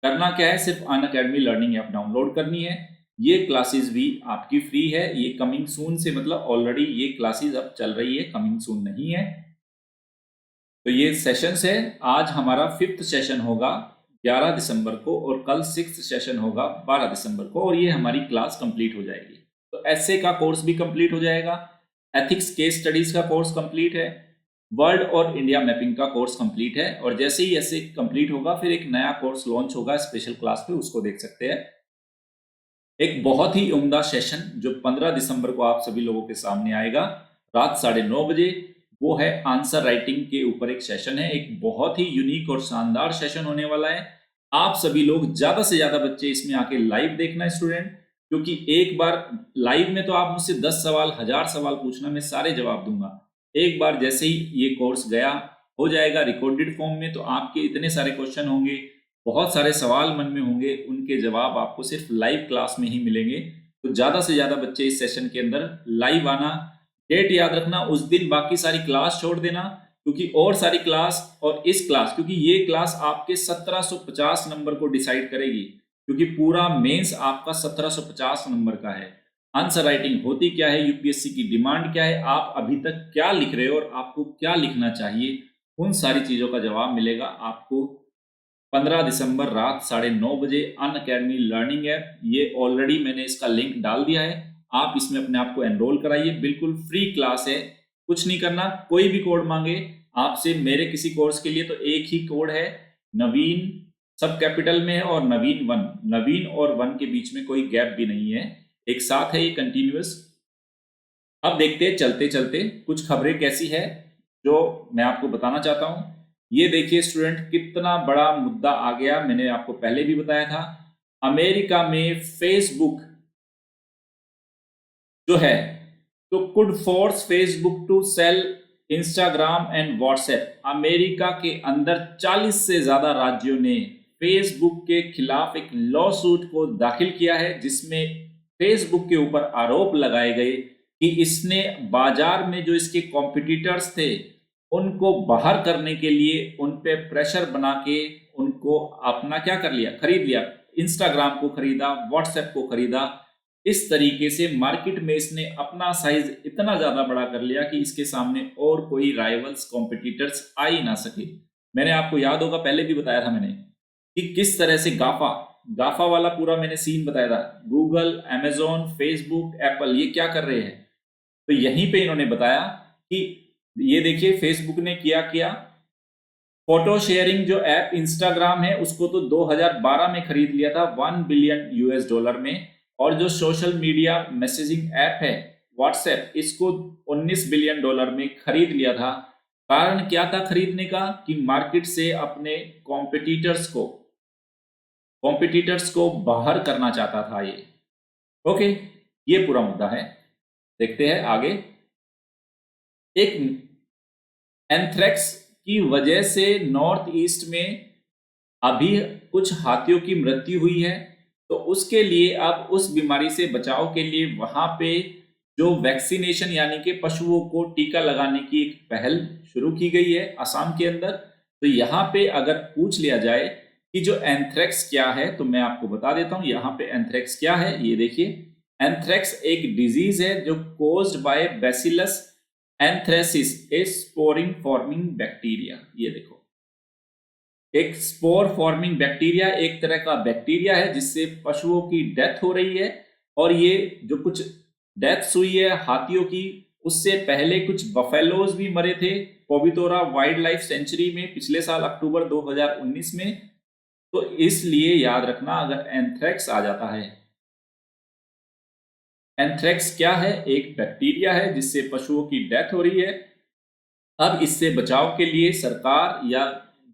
Speaker 1: करना क्या है, सिर्फ अनअकैडमी लर्निंग ऐप डाउनलोड करनी है। ये क्लासेस भी आपकी फ्री है। ये कमिंग सून से, मतलब ऑलरेडी ये क्लासेस अब चल रही है, कमिंग सून नहीं है। तो ये सेशंस है। आज हमारा 5th सेशन होगा 11 दिसंबर को और कल 6th सेशन होगा 12 दिसंबर को, और ये हमारी क्लास कंप्लीट हो जाएगी। तो एसए का कोर्स भी कंप्लीट हो जाएगा, एथिक्स केस स्टडीज का कोर्स कंप्लीट है, वर्ल्ड और इंडिया मैपिंग का कोर्स कंप्लीट है। और जैसे ही ऐसे कंप्लीट होगा फिर एक नया कोर्स लॉन्च होगा स्पेशल क्लास पे, उसको देख सकते हैं। एक बहुत ही उम्दा सेशन जो 15 दिसंबर को आप सभी लोगों के सामने आएगा रात 9:30 बजे, वो है आंसर राइटिंग के ऊपर एक सेशन है। एक बहुत ही यूनिक और शानदार सेशन होने वाला है। आप सभी लोग ज्यादा से ज्यादा बच्चे इसमें आके लाइव देखना है स्टूडेंट, क्योंकि एक बार लाइव में तो आप मुझसे 10 सवाल 1000 सवाल पूछना, मैं सारे जवाब दूंगा। एक बार जैसे ही ये कोर्स गया हो जाएगा रिकॉर्डेड फॉर्म में, तो आपके इतने सारे क्वेश्चन होंगे, बहुत सारे सवाल मन में होंगे, उनके जवाब आपको सिर्फ लाइव क्लास में ही मिलेंगे। तो ज्यादा से ज्यादा बच्चे इस सेशन के अंदर लाइव आना। डेट याद रखना, उस दिन बाकी सारी क्लास छोड़ देना, क्योंकि और सारी क्लास और इस क्लास, क्योंकि ये क्लास आपके 1750 नंबर को डिसाइड करेगी, क्योंकि पूरा मेंस आपका 1750 नंबर का है। आंसर राइटिंग होती क्या है, यूपीएससी की डिमांड क्या है, आप अभी तक क्या लिख रहे हो और आपको क्या लिखना चाहिए, उन सारी चीजों का जवाब मिलेगा आपको 15 दिसंबर रात 9:30 बजे अनअकैडमी लर्निंग ऐप। ये ऑलरेडी मैंने इसका लिंक डाल दिया है, आप इसमें अपने आप को एनरोल कराइए। बिल्कुल फ्री क्लास है, कुछ नहीं करना। कोई भी कोड मांगे आपसे मेरे किसी कोर्स के लिए तो एक ही कोड है, नवीन सब कैपिटल में है और नवीन 1। नवीन और 1 के बीच में कोई गैप भी नहीं है, एक साथ है ये कंटिन्यूअस। अब देखते हैं चलते चलते कुछ खबरें कैसी है जो मैं आपको बताना चाहता हूं। ये देखिए स्टूडेंट, कितना बड़ा मुद्दा आ गया, मैंने आपको पहले भी बताया था। अमेरिका में फेसबुक जो है, तो could force Facebook to sell Instagram and WhatsApp. America के अंदर 40 से ज्यादा राज्यों ने फेसबुक के खिलाफ एक लॉ सूट को दाखिल किया है, जिसमें फेसबुक के ऊपर आरोप लगाए गए कि इसने बाजार में जो इसके कॉम्पिटिटर्स थे उनको बाहर करने के लिए उन पे प्रेशर बना के उनको अपना क्या कर लिया, खरीद लिया। इंस्टाग्राम को खरीदा, व्हाट्सएप को खरीदा। इस तरीके से मार्केट में इसने अपना साइज इतना ज्यादा बड़ा कर लिया कि इसके सामने और कोई राइवल्स कॉम्पिटिटर्स आ ही ना सके। मैंने आपको याद होगा, पहले भी बताया था मैंने कि किस तरह से गाफा गाफा वाला पूरा मैंने सीन बताया था। गूगल, अमेजोन, फेसबुक, एप्पल ये क्या कर रहे हैं, तो यहीं पे इन्होंने बताया कि ये देखिए फेसबुक ने किया फोटो शेयरिंग जो ऐप इंस्टाग्राम है उसको तो 2012 में खरीद लिया था $1 बिलियन में, और जो सोशल मीडिया मैसेजिंग ऐप है व्हाट्सएप, इसको $19 बिलियन में खरीद लिया था। कारण क्या था खरीदने का, कि मार्केट से अपने कॉम्पिटिटर्स को बाहर करना चाहता था ये। ओके, ये पूरा मुद्दा है। देखते हैं आगे। एक एंथ्रेक्स की वजह से नॉर्थ ईस्ट में अभी कुछ हाथियों की मृत्यु हुई है, तो उसके लिए अब उस बीमारी से बचाव के लिए वहां पे जो वैक्सीनेशन यानी कि पशुओं को टीका लगाने की एक पहल शुरू की गई है असम के अंदर। तो यहाँ पे अगर पूछ लिया जाए कि जो एंथ्रेक्स क्या है, तो मैं आपको बता देता हूँ यहाँ पे एंथ्रेक्स क्या है। ये देखिए, एंथ्रेक्स एक डिजीज है जो caused by bacillus anthracis, A sporing forming bacteria. ये देखो, एक स्पोर फॉर्मिंग बैक्टीरिया, एक तरह का बैक्टीरिया है जिससे पशुओं की डेथ हो रही है। और ये जो कुछ डेथ्स हुई है हाथियों की, उससे पहले कुछ बफेलोज भी मरे थे पोवितोरा वाइल्ड लाइफ सेंचुरी में पिछले साल अक्टूबर 2019 में। तो इसलिए याद रखना, अगर एंथ्रेक्स आ जाता है, एंथ्रेक्स क्या है, एक बैक्टीरिया है जिससे पशुओं की डेथ हो रही है। अब इससे बचाव के लिए सरकार या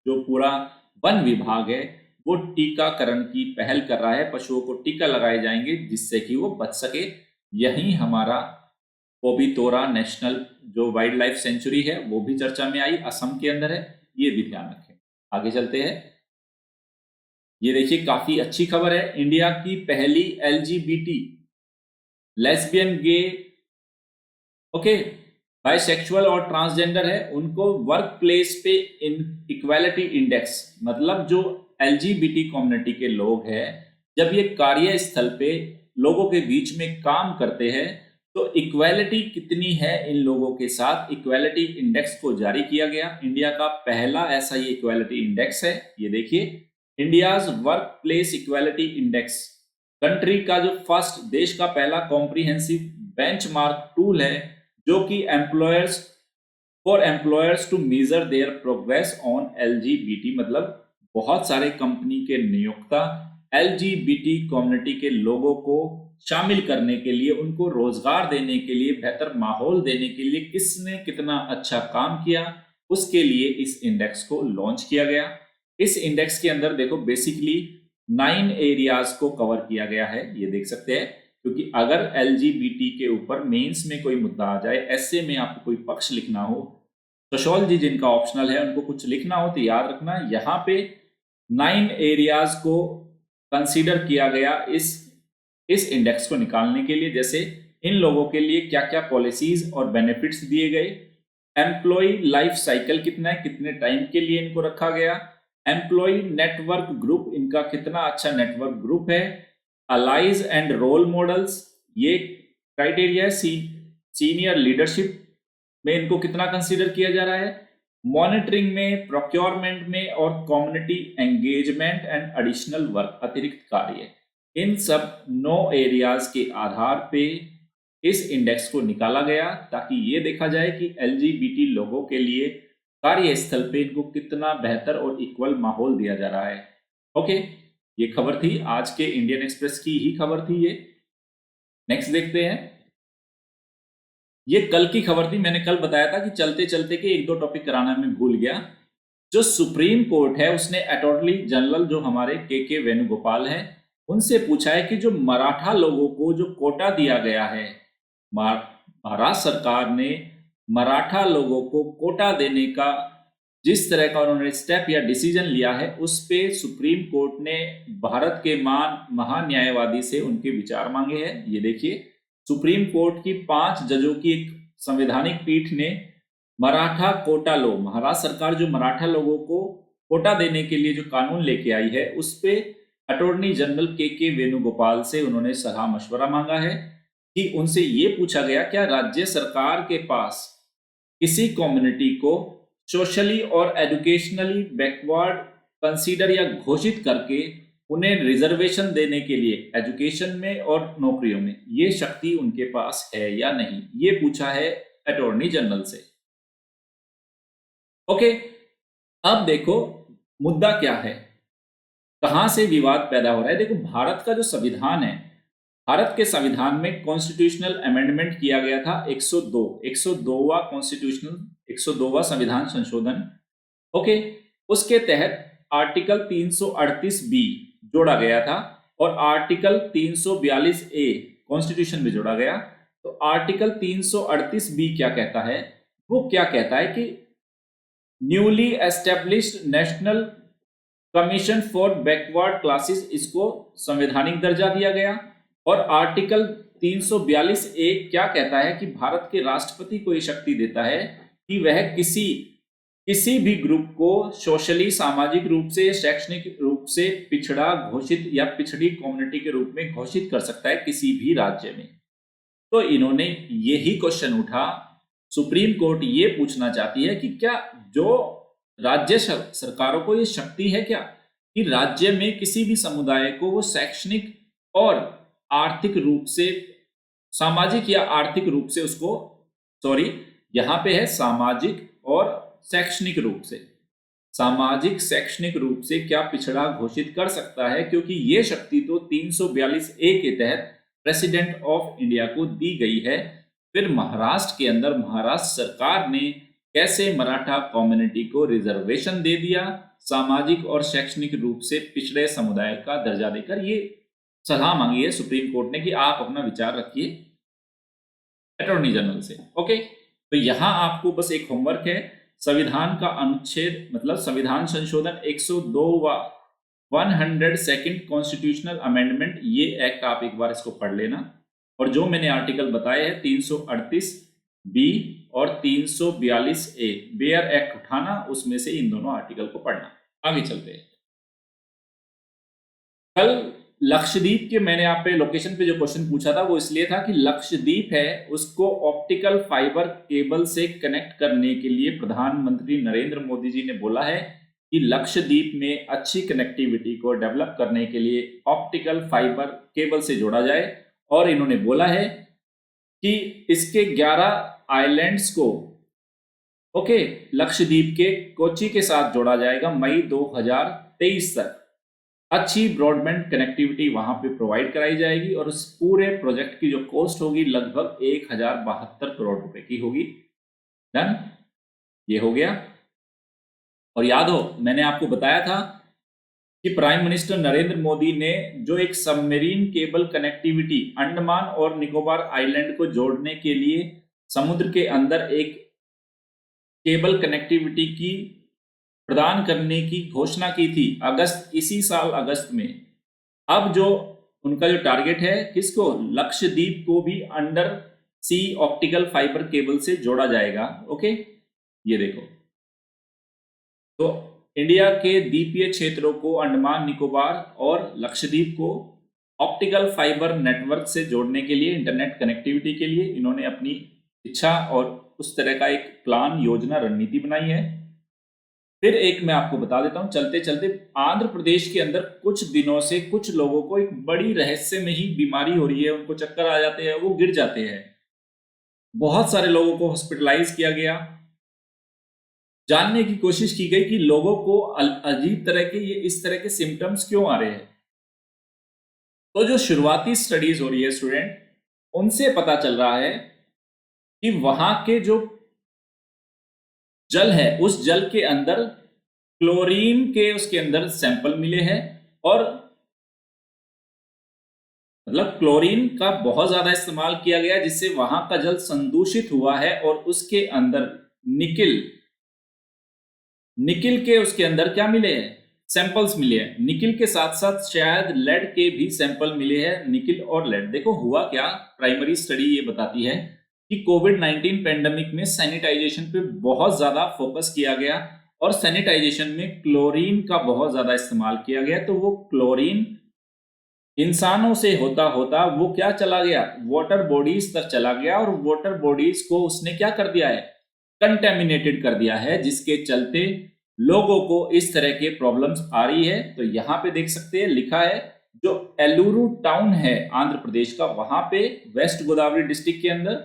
Speaker 1: जो पूरा वन विभाग है वो टीकाकरण की पहल कर रहा है, पशुओं को टीका लगाए जाएंगे जिससे कि वो बच सके। यही हमारा पोबितोरा नेशनल जो वाइल्ड लाइफ सेंचुरी है वो भी चर्चा में आई, असम के अंदर है, ये भी ध्यान रखें। आगे चलते हैं। ये देखिए काफी अच्छी खबर है, इंडिया की पहली LGBT लेस्बियन, गे, ओके, बाइसेक्सुअल और ट्रांसजेंडर है, उनको वर्क प्लेस पे इन इक्वालिटी इंडेक्स, मतलब जो LGBT कम्युनिटी के लोग हैं जब ये कार्यस्थल पे लोगों के बीच में काम करते हैं तो इक्वालिटी कितनी है इन लोगों के साथ, इक्वालिटी इंडेक्स को जारी किया गया। इंडिया का पहला ऐसा ये इक्वालिटी इंडेक्स है। ये देखिए, India's work place equality index, country का जो फर्स्ट, देश का पहला कॉम्प्रिहेंसिव बेंचमार्क टूल है जो कि employers to measure their progress on LGBT, मतलब बहुत सारे कंपनी के नियोक्ता LGBT कम्युनिटी के लोगों को शामिल करने के लिए, उनको रोजगार देने के लिए, बेहतर माहौल देने के लिए किसने कितना अच्छा काम किया, उसके लिए इस इंडेक्स को लॉन्च किया गया। इस इंडेक्स के अंदर देखो बेसिकली 9 एरियाज को कवर किया गया है, ये देख सकते हैं, क्योंकि अगर LGBT के ऊपर मेंस में कोई मुद्दा आ जाए, ऐसे में आपको कोई पक्ष लिखना हो, सोशियोलॉजी जिनका ऑप्शनल है उनको कुछ लिखना हो, तो याद रखना यहाँ पे 9 एरियाज को कंसीडर किया गया इस इंडेक्स को निकालने के लिए। जैसे इन लोगों के लिए क्या क्या पॉलिसीज और बेनिफिट्स दिए गए, एम्प्लॉय लाइफ साइकिल कितना है, कितने टाइम के लिए इनको रखा गया, एम्प्लॉय नेटवर्क ग्रुप, इनका कितना अच्छा नेटवर्क ग्रुप है, अलाइज एंड रोल मॉडल्स, ये क्राइटेरिया है, सीनियर लीडरशिप में इनको कितना कंसीडर किया जा रहा है, मॉनिटरिंग में, प्रोक्योरमेंट में और community engagement and additional work, अतिरिक्त कार्य, इन सब 9 एरियाज के आधार पे इस इंडेक्स को निकाला गया ताकि ये देखा जाए कि LGBT लोगों के लिए कार्यस्थल पे इनको कितना बेहतर और इक्वल माहौल दिया जा रहा है। ओके, ये खबर थी आज के इंडियन एक्सप्रेस की ही खबर थी ये। नेक्स्ट देखते हैं। ये कल की खबर थी, मैंने कल बताया था कि चलते चलते के एक दो टॉपिक कराना मैं भूल गया। जो सुप्रीम कोर्ट है उसने अटॉर्नी जनरल जो हमारे के वेणुगोपाल है उनसे पूछा है कि जो मराठा लोगों को जो कोटा दिया गया है, महाराष्ट्र सरकार ने मराठा लोगों को कोटा देने का जिस तरह का उन्होंने स्टेप या डिसीजन लिया है, उस पे सुप्रीम कोर्ट ने भारत के महान्यायवादी से उनके विचार मांगे हैं। ये देखिए, सुप्रीम कोर्ट की 5 जजों की एक संवैधानिक पीठ ने मराठा कोटा लो, महाराष्ट्र सरकार जो मराठा लोगों को कोटा देने के लिए जो कानून लेके आई है, उस पे अटॉर्नी जनरल के वेणुगोपाल से उन्होंने सलाह मशवरा मांगा है कि उनसे ये पूछा गया क्या राज्य सरकार के पास किसी कम्युनिटी को सोशली और एजुकेशनली बैकवर्ड कंसीडर या घोषित करके उन्हें रिजर्वेशन देने के लिए एजुकेशन में और नौकरियों में ये शक्ति उनके पास है या नहीं, ये पूछा है अटॉर्नी जनरल से। ओके, अब देखो मुद्दा क्या है, कहां से विवाद पैदा हो रहा है। देखो, भारत का जो संविधान है, भारत के संविधान में कॉन्स्टिट्यूशनल अमेंडमेंट किया गया था 102वां कॉन्स्टिट्यूशनल 102वां संविधान संशोधन। ओके, उसके तहत आर्टिकल 338 बी जोड़ा गया था और आर्टिकल 342 ए कॉन्स्टिट्यूशन में जोड़ा गया। तो आर्टिकल 338 बी क्या कहता है, वो क्या कहता है कि newly established national commission for backward classes, इसको संवैधानिक दर्जा दिया गया। और आर्टिकल 342 ए क्या कहता है कि भारत के राष्ट्रपति को यह शक्ति देता है कि वह किसी भी ग्रुप को सोशली, सामाजिक रूप से, शैक्षणिक रूप से पिछड़ा घोषित या पिछड़ी कम्युनिटी के रूप में घोषित कर सकता है किसी भी राज्य में। तो इन्होंने यही क्वेश्चन उठा, सुप्रीम कोर्ट ये पूछना चाहती है कि क्या जो राज्य सरकारों को ये शक्ति है क्या कि राज्य में किसी भी समुदाय को वो शैक्षणिक और आर्थिक रूप से, सामाजिक या आर्थिक रूप से उसको, सॉरी यहां पे है सामाजिक और शैक्षणिक रूप से, सामाजिक शैक्षणिक रूप से क्या पिछड़ा घोषित कर सकता है, क्योंकि ये शक्ति तो 342 ए के तहत प्रेसिडेंट ऑफ इंडिया को दी गई है। फिर महाराष्ट्र के अंदर महाराष्ट्र सरकार ने कैसे मराठा कम्युनिटी को रिजर्वेशन दे दिया, सामाजिक और शैक्षणिक रूप से पिछड़े समुदाय का दर्जा देकर, ये सलाह मांगी है सुप्रीम कोर्ट ने कि आप अपना विचार रखिए। अटॉर्नी जनरल से। ओके, तो यहां आपको बस एक होमवर्क है, संविधान का अनुच्छेद मतलब संविधान संशोधन 102 व 102nd कॉन्स्टिट्यूशनल अमेंडमेंट, ये एक्ट आप एक बार इसको पढ़ लेना। और जो मैंने आर्टिकल बताए हैं 338 बी और 342 ए, बेयर एक्ट उठाना, उसमें से इन दोनों आर्टिकल को पढ़ना। आगे चलते हैं। कल लक्षद्वीप के मैंने आप पे लोकेशन पे जो क्वेश्चन पूछा था वो इसलिए था कि लक्षद्वीप है उसको ऑप्टिकल फाइबर केबल से कनेक्ट करने के लिए प्रधानमंत्री नरेंद्र मोदी जी ने बोला है कि लक्षद्वीप में अच्छी कनेक्टिविटी को डेवलप करने के लिए ऑप्टिकल फाइबर केबल से जोड़ा जाए। और इन्होंने बोला है कि इसके 11 आइलैंड्स को लक्षद्वीप के कोच्चि के साथ जोड़ा जाएगा मई 2023 तक। अच्छी ब्रॉडबैंड कनेक्टिविटी वहां पे प्रोवाइड कराई जाएगी और उस पूरे प्रोजेक्ट की जो कॉस्ट होगी लगभग 1072 करोड़ रुपए की होगी। डन, ये हो गया। और याद हो मैंने आपको बताया था कि प्राइम मिनिस्टर नरेंद्र मोदी ने जो एक सबमरीन केबल कनेक्टिविटी अंडमान और निकोबार आइलैंड को जोड़ने के लिए समुद्र के अंदर एक केबल कनेक्टिविटी की प्रदान करने की घोषणा की थी इसी साल अगस्त में। अब जो उनका जो टारगेट है किसको, लक्षद्वीप को भी अंडर सी ऑप्टिकल फाइबर केबल से जोड़ा जाएगा। ओके, ये देखो, तो इंडिया के द्वीपीय क्षेत्रों को अंडमान निकोबार और लक्षद्वीप को ऑप्टिकल फाइबर नेटवर्क से जोड़ने के लिए, इंटरनेट कनेक्टिविटी के लिए इन्होंने अपनी इच्छा और उस तरह का एक प्लान, योजना, रणनीति बनाई है। फिर एक मैं आपको बता देता हूं चलते चलते, आंध्र प्रदेश के अंदर कुछ दिनों से कुछ लोगों को एक बड़ी रहस्य में ही बीमारी हो रही है, उनको चक्कर आ जाते हैं, वो गिर जाते हैं। बहुत सारे लोगों को हॉस्पिटलाइज किया गया। जानने की कोशिश की गई कि लोगों को अजीब तरह के ये इस तरह के सिम्टम्स क्यों आ रहे हैं। तो जो शुरुआती स्टडीज हो रही है स्टूडेंट, उनसे पता चल रहा है कि वहां के जो जल है उस जल के अंदर क्लोरीन के उसके अंदर सैंपल मिले हैं और मतलब क्लोरीन का बहुत ज्यादा इस्तेमाल किया गया जिससे वहां का जल संदूषित हुआ है। और उसके अंदर निकिल के उसके अंदर क्या मिले हैं, सैंपल्स मिले हैं। निकिल के साथ साथ शायद लेड के भी सैंपल मिले हैं, निकिल और लेड। देखो हुआ क्या, प्राइमरी स्टडी ये बताती है कि कोविड-19 पेंडेमिक में सैनिटाइजेशन पे बहुत ज्यादा फोकस किया गया और सैनिटाइजेशन में क्लोरीन का बहुत ज्यादा इस्तेमाल किया गया। तो वो क्लोरीन इंसानों से होता होता वो क्या चला गया, वाटर बॉडीज तक चला गया और वाटर बॉडीज को उसने क्या कर दिया है, कंटेमिनेटेड कर दिया है, जिसके चलते लोगों को इस तरह के प्रॉब्लम्स आ रही है। तो यहां पे देख सकते हैं लिखा है, जो एलुरु टाउन है आंध्र प्रदेश का, वहां पे वेस्ट गोदावरी डिस्ट्रिक्ट के अंदर,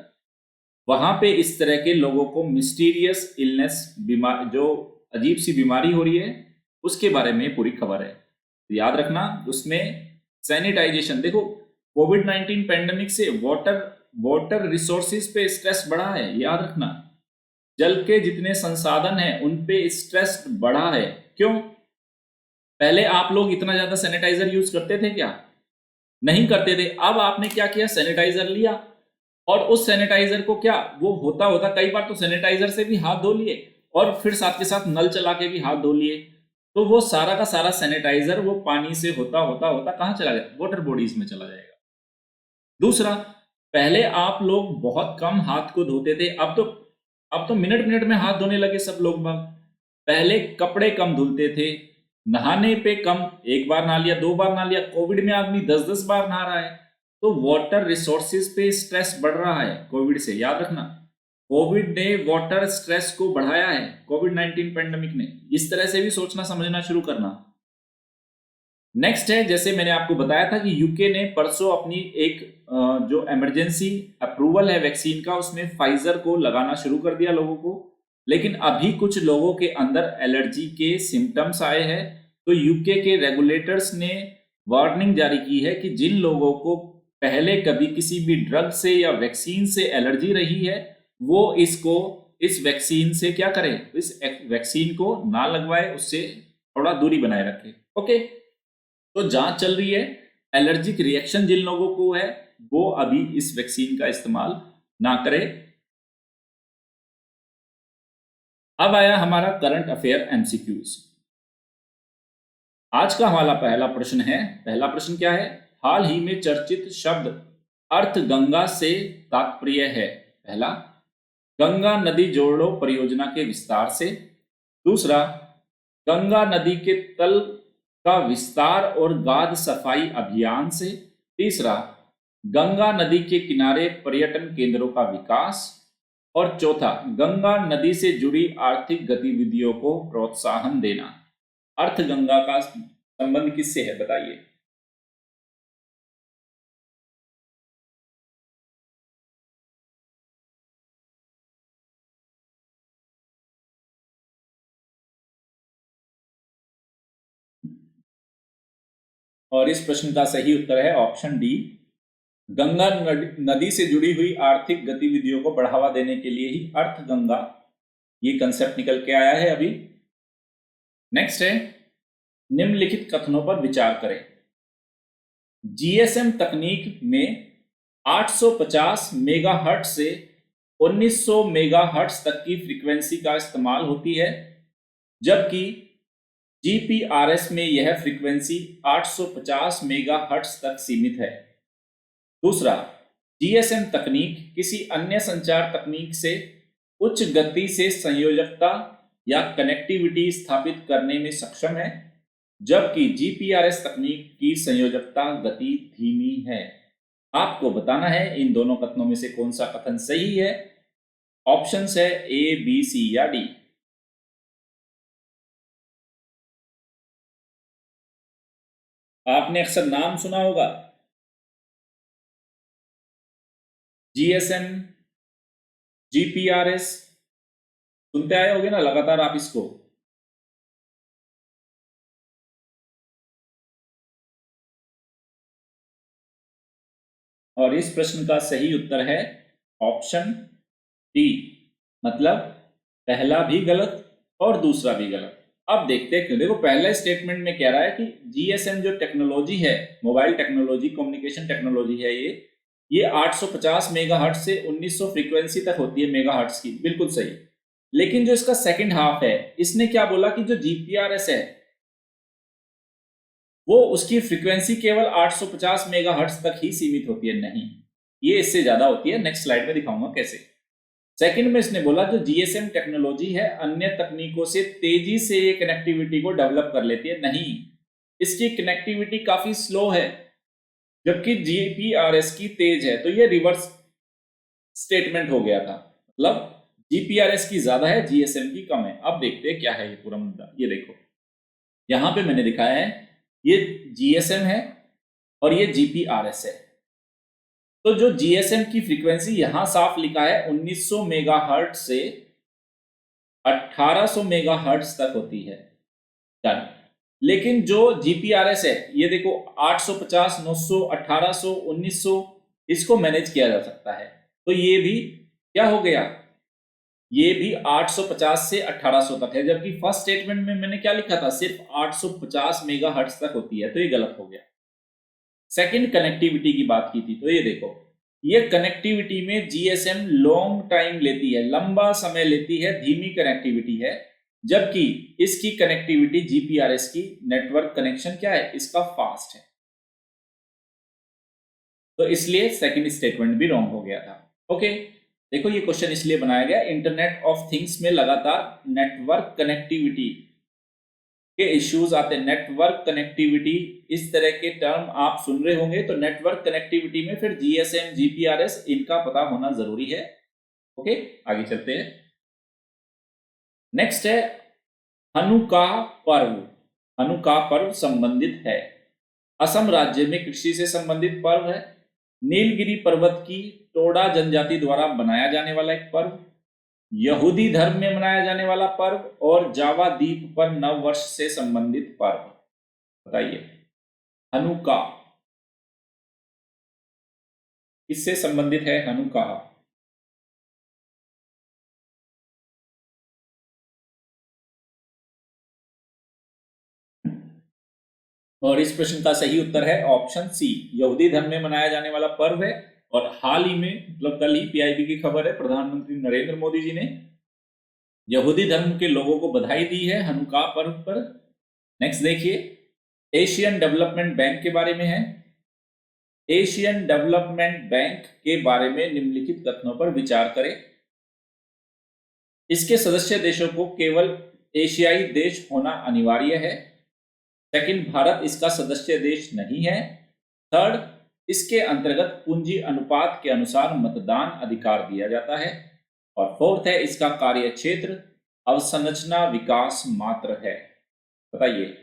Speaker 1: वहां पे इस तरह के लोगों को मिस्टीरियस इलनेस, जो अजीब सी बीमारी हो रही है, उसके बारे में पूरी खबर है। तो याद रखना उसमें सैनिटाइजेशन, देखो कोविड-19 पेंडेमिक से वाटर रिसोर्सेज पे स्ट्रेस बढ़ा है। याद रखना जल के जितने संसाधन हैं उन पे स्ट्रेस बढ़ा है। क्यों? पहले आप लोग इतना ज्यादा सैनिटाइजर यूज करते थे क्या? नहीं करते थे। अब आपने क्या किया, सैनिटाइजर लिया और उस सैनिटाइजर को क्या, वो होता होता कई बार तो सैनिटाइजर से भी हाथ धो लिए और फिर साथ के साथ नल चला के भी हाथ धो लिए। तो वो सारा का सारा सैनिटाइजर वो पानी से होता होता होता कहां चला गया, वाटर बॉडीज में चला जाएगा। दूसरा, पहले आप लोग बहुत कम हाथ को धोते थे, अब तो मिनट मिनट में हाथ धोने लगे सब लोग। पहले कपड़े कम धुलते थे, नहाने पे कम, एक बार नहा लिया, 2 बार नहा लिया। कोविड में आदमी 10-10 बार नहा रहा है। तो वाटर रिसोर्सेज पे स्ट्रेस बढ़ रहा है कोविड से। याद रखना कोविड ने वाटर स्ट्रेस को बढ़ाया है, कोविड-19 पेंडेमिक ने। इस तरह से भी सोचना समझना शुरू करना। नेक्स्ट है, जैसे मैंने आपको बताया था कि यूके ने परसों अपनी एक जो इमरजेंसी अप्रूवल है वैक्सीन का, उसमें फाइजर को लगाना शुरू कर दिया लोगों को। लेकिन अभी कुछ लोगों के अंदर एलर्जी के सिम्टम्स आए हैं। तो यूके के रेगुलेटर्स ने वार्निंग जारी की है कि जिन लोगों को पहले कभी किसी भी ड्रग से या वैक्सीन से एलर्जी रही है, वो इस वैक्सीन से क्या करें, इस वैक्सीन को ना लगवाए, उससे थोड़ा दूरी बनाए रखें। ओके, तो जांच चल रही है। एलर्जिक रिएक्शन जिन लोगों को है वो अभी इस वैक्सीन का इस्तेमाल ना करे। अब आया हमारा करंट अफेयर एमसीक्यूज। आज का हमारा पहला प्रश्न है। पहला प्रश्न क्या है? हाल ही में चर्चित शब्द अर्थ गंगा से तात्पर्य है। पहला, गंगा नदी जोड़ो परियोजना के विस्तार से। दूसरा, गंगा नदी के तल का विस्तार और गाद सफाई अभियान से। तीसरा, गंगा नदी के किनारे पर्यटन केंद्रों का विकास। और चौथा, गंगा नदी से जुड़ी आर्थिक गतिविधियों को प्रोत्साहन देना। अर्थ गंगा का संबंध किससे है बताइए। और इस प्रश्न का सही उत्तर है ऑप्शन डी, गंगा नदी से जुड़ी हुई आर्थिक गतिविधियों को बढ़ावा देने के लिए ही अर्थ गंगा ये कंसेप्ट निकल के आया है अभी। नेक्स्ट है, निम्नलिखित कथनों पर विचार करें। जीएसएम तकनीक में 850 मेगाहर्ट्ज से 1900 मेगाहर्ट्ज तक की फ्रीक्वेंसी का इस्तेमाल होती है, जबकि जीपीआरएस में यह फ्रीक्वेंसी 850 मेगाहर्ट्ज तक सीमित है। दूसरा, जीएसएम तकनीक किसी अन्य संचार तकनीक से उच्च गति से संयोजकता या कनेक्टिविटी स्थापित करने में सक्षम है, जबकि जीपीआरएस तकनीक की संयोजकता गति धीमी है। आपको बताना है इन दोनों कथनों में से कौन सा कथन सही है। ऑप्शंस है ए, बी, सी या डी। आपने अक्सर नाम सुना होगा जीएसएम, जीपीआरएस, सुनते आए होगे ना लगातार आप इसको। और इस प्रश्न का सही उत्तर है ऑप्शन डी, मतलब पहला भी गलत और दूसरा भी गलत। अब देखते हैं क्यों। देखो, पहले स्टेटमेंट में कह रहा है कि जीएसएम जो टेक्नोलॉजी है, मोबाइल टेक्नोलॉजी, कम्युनिकेशन टेक्नोलॉजी है, ये 850 मेगाहर्ट्ज से 1900 फ्रीक्वेंसी तक होती है मेगाहर्ट्ज की। बिल्कुल सही। लेकिन जो इसका सेकंड हाफ है, इसने क्या बोला कि जो जीपीआरएस है वो उसकी फ्रीक्वेंसी केवल 850 मेगाहर्ट्ज तक ही सीमित होती है। नहीं, ये इससे ज्यादा होती है। नेक्स्ट स्लाइड में दिखाऊंगा कैसे। सेकंड में इसने बोला जो जीएसएम टेक्नोलॉजी है अन्य तकनीकों से तेजी से ये कनेक्टिविटी को डेवलप कर लेती है। नहीं, इसकी कनेक्टिविटी काफी स्लो है, जबकि जीपीआरएस की तेज है। तो ये रिवर्स स्टेटमेंट हो गया था, मतलब जीपीआरएस की ज्यादा है, जीएसएम की कम है। अब देखते हैं क्या है ये पूरा मुद्दा। ये देखो, यहां पे मैंने दिखाया है ये जीएसएम है और ये जीपीआरएस है। तो जो जीएसएम की फ्रीक्वेंसी यहां साफ लिखा है 1900 मेगाहर्ट्ज से 1800 मेगाहर्ट्ज तक होती है। डन। लेकिन जो जीपीआरएस है ये देखो 850, 900, 1800, 1900 इसको मैनेज किया जा सकता है। तो ये भी क्या हो गया, ये भी 850 से 1800 तक है, जबकि फर्स्ट स्टेटमेंट में मैंने क्या लिखा था, सिर्फ 850 मेगाहर्ट्ज तक होती है। तो ये गलत हो गया। सेकंड, कनेक्टिविटी की बात की थी, तो ये देखो, ये कनेक्टिविटी में जीएसएम लॉन्ग टाइम लेती है, लंबा समय लेती है, धीमी कनेक्टिविटी है, जबकि इसकी कनेक्टिविटी जीपीआरएस की नेटवर्क कनेक्शन क्या है, इसका फास्ट है। तो इसलिए सेकंड स्टेटमेंट भी रॉन्ग हो गया था। ओके, देखो ये क्वेश्चन इसलिए बनाया गया, इंटरनेट ऑफ थिंग्स में लगातार नेटवर्क कनेक्टिविटी के इश्यूज आते हैं। नेटवर्क कनेक्टिविटी, इस तरह के टर्म आप सुन रहे होंगे, तो नेटवर्क कनेक्टिविटी में फिर जीएसएम, जीपीआरएस इनका पता होना जरूरी है। ओके, आगे चलते हैं। नेक्स्ट है हनुका पर्व। हनुका पर्व संबंधित है, असम राज्य में कृषि से संबंधित पर्व है, नीलगिरी पर्वत की टोडा जनजाति द्वारा बनाया जाने वाला एक पर्व, यहूदी धर्म में मनाया जाने वाला पर्व, और जावा द्वीप पर नव वर्ष से संबंधित पर्व। बताइए, हनुका किससे संबंधित है? हनुका और इस प्रश्न का सही उत्तर है ऑप्शन सी, यहूदी धर्म में मनाया जाने वाला पर्व है। और हाल ही में मतलब कल ही पीआईबी की खबर है, प्रधानमंत्री नरेंद्र मोदी जी ने यहूदी धर्म के लोगों को बधाई दी है हनुका पर्व पर। नेक्स्ट देखिए, एशियन डेवलपमेंट बैंक के बारे में है। एशियन डेवलपमेंट बैंक के बारे में निम्नलिखित कथनों पर विचार करें। इसके सदस्य देशों को केवल एशियाई देश होना अनिवार्य है। सेकंड, भारत इसका सदस्य देश नहीं है। थर्ड, इसके अंतर्गत पूंजी अनुपात के अनुसार मतदान अधिकार दिया जाता है। और फोर्थ है, इसका कार्य क्षेत्र अवसंरचना विकास मात्र है। बताइए,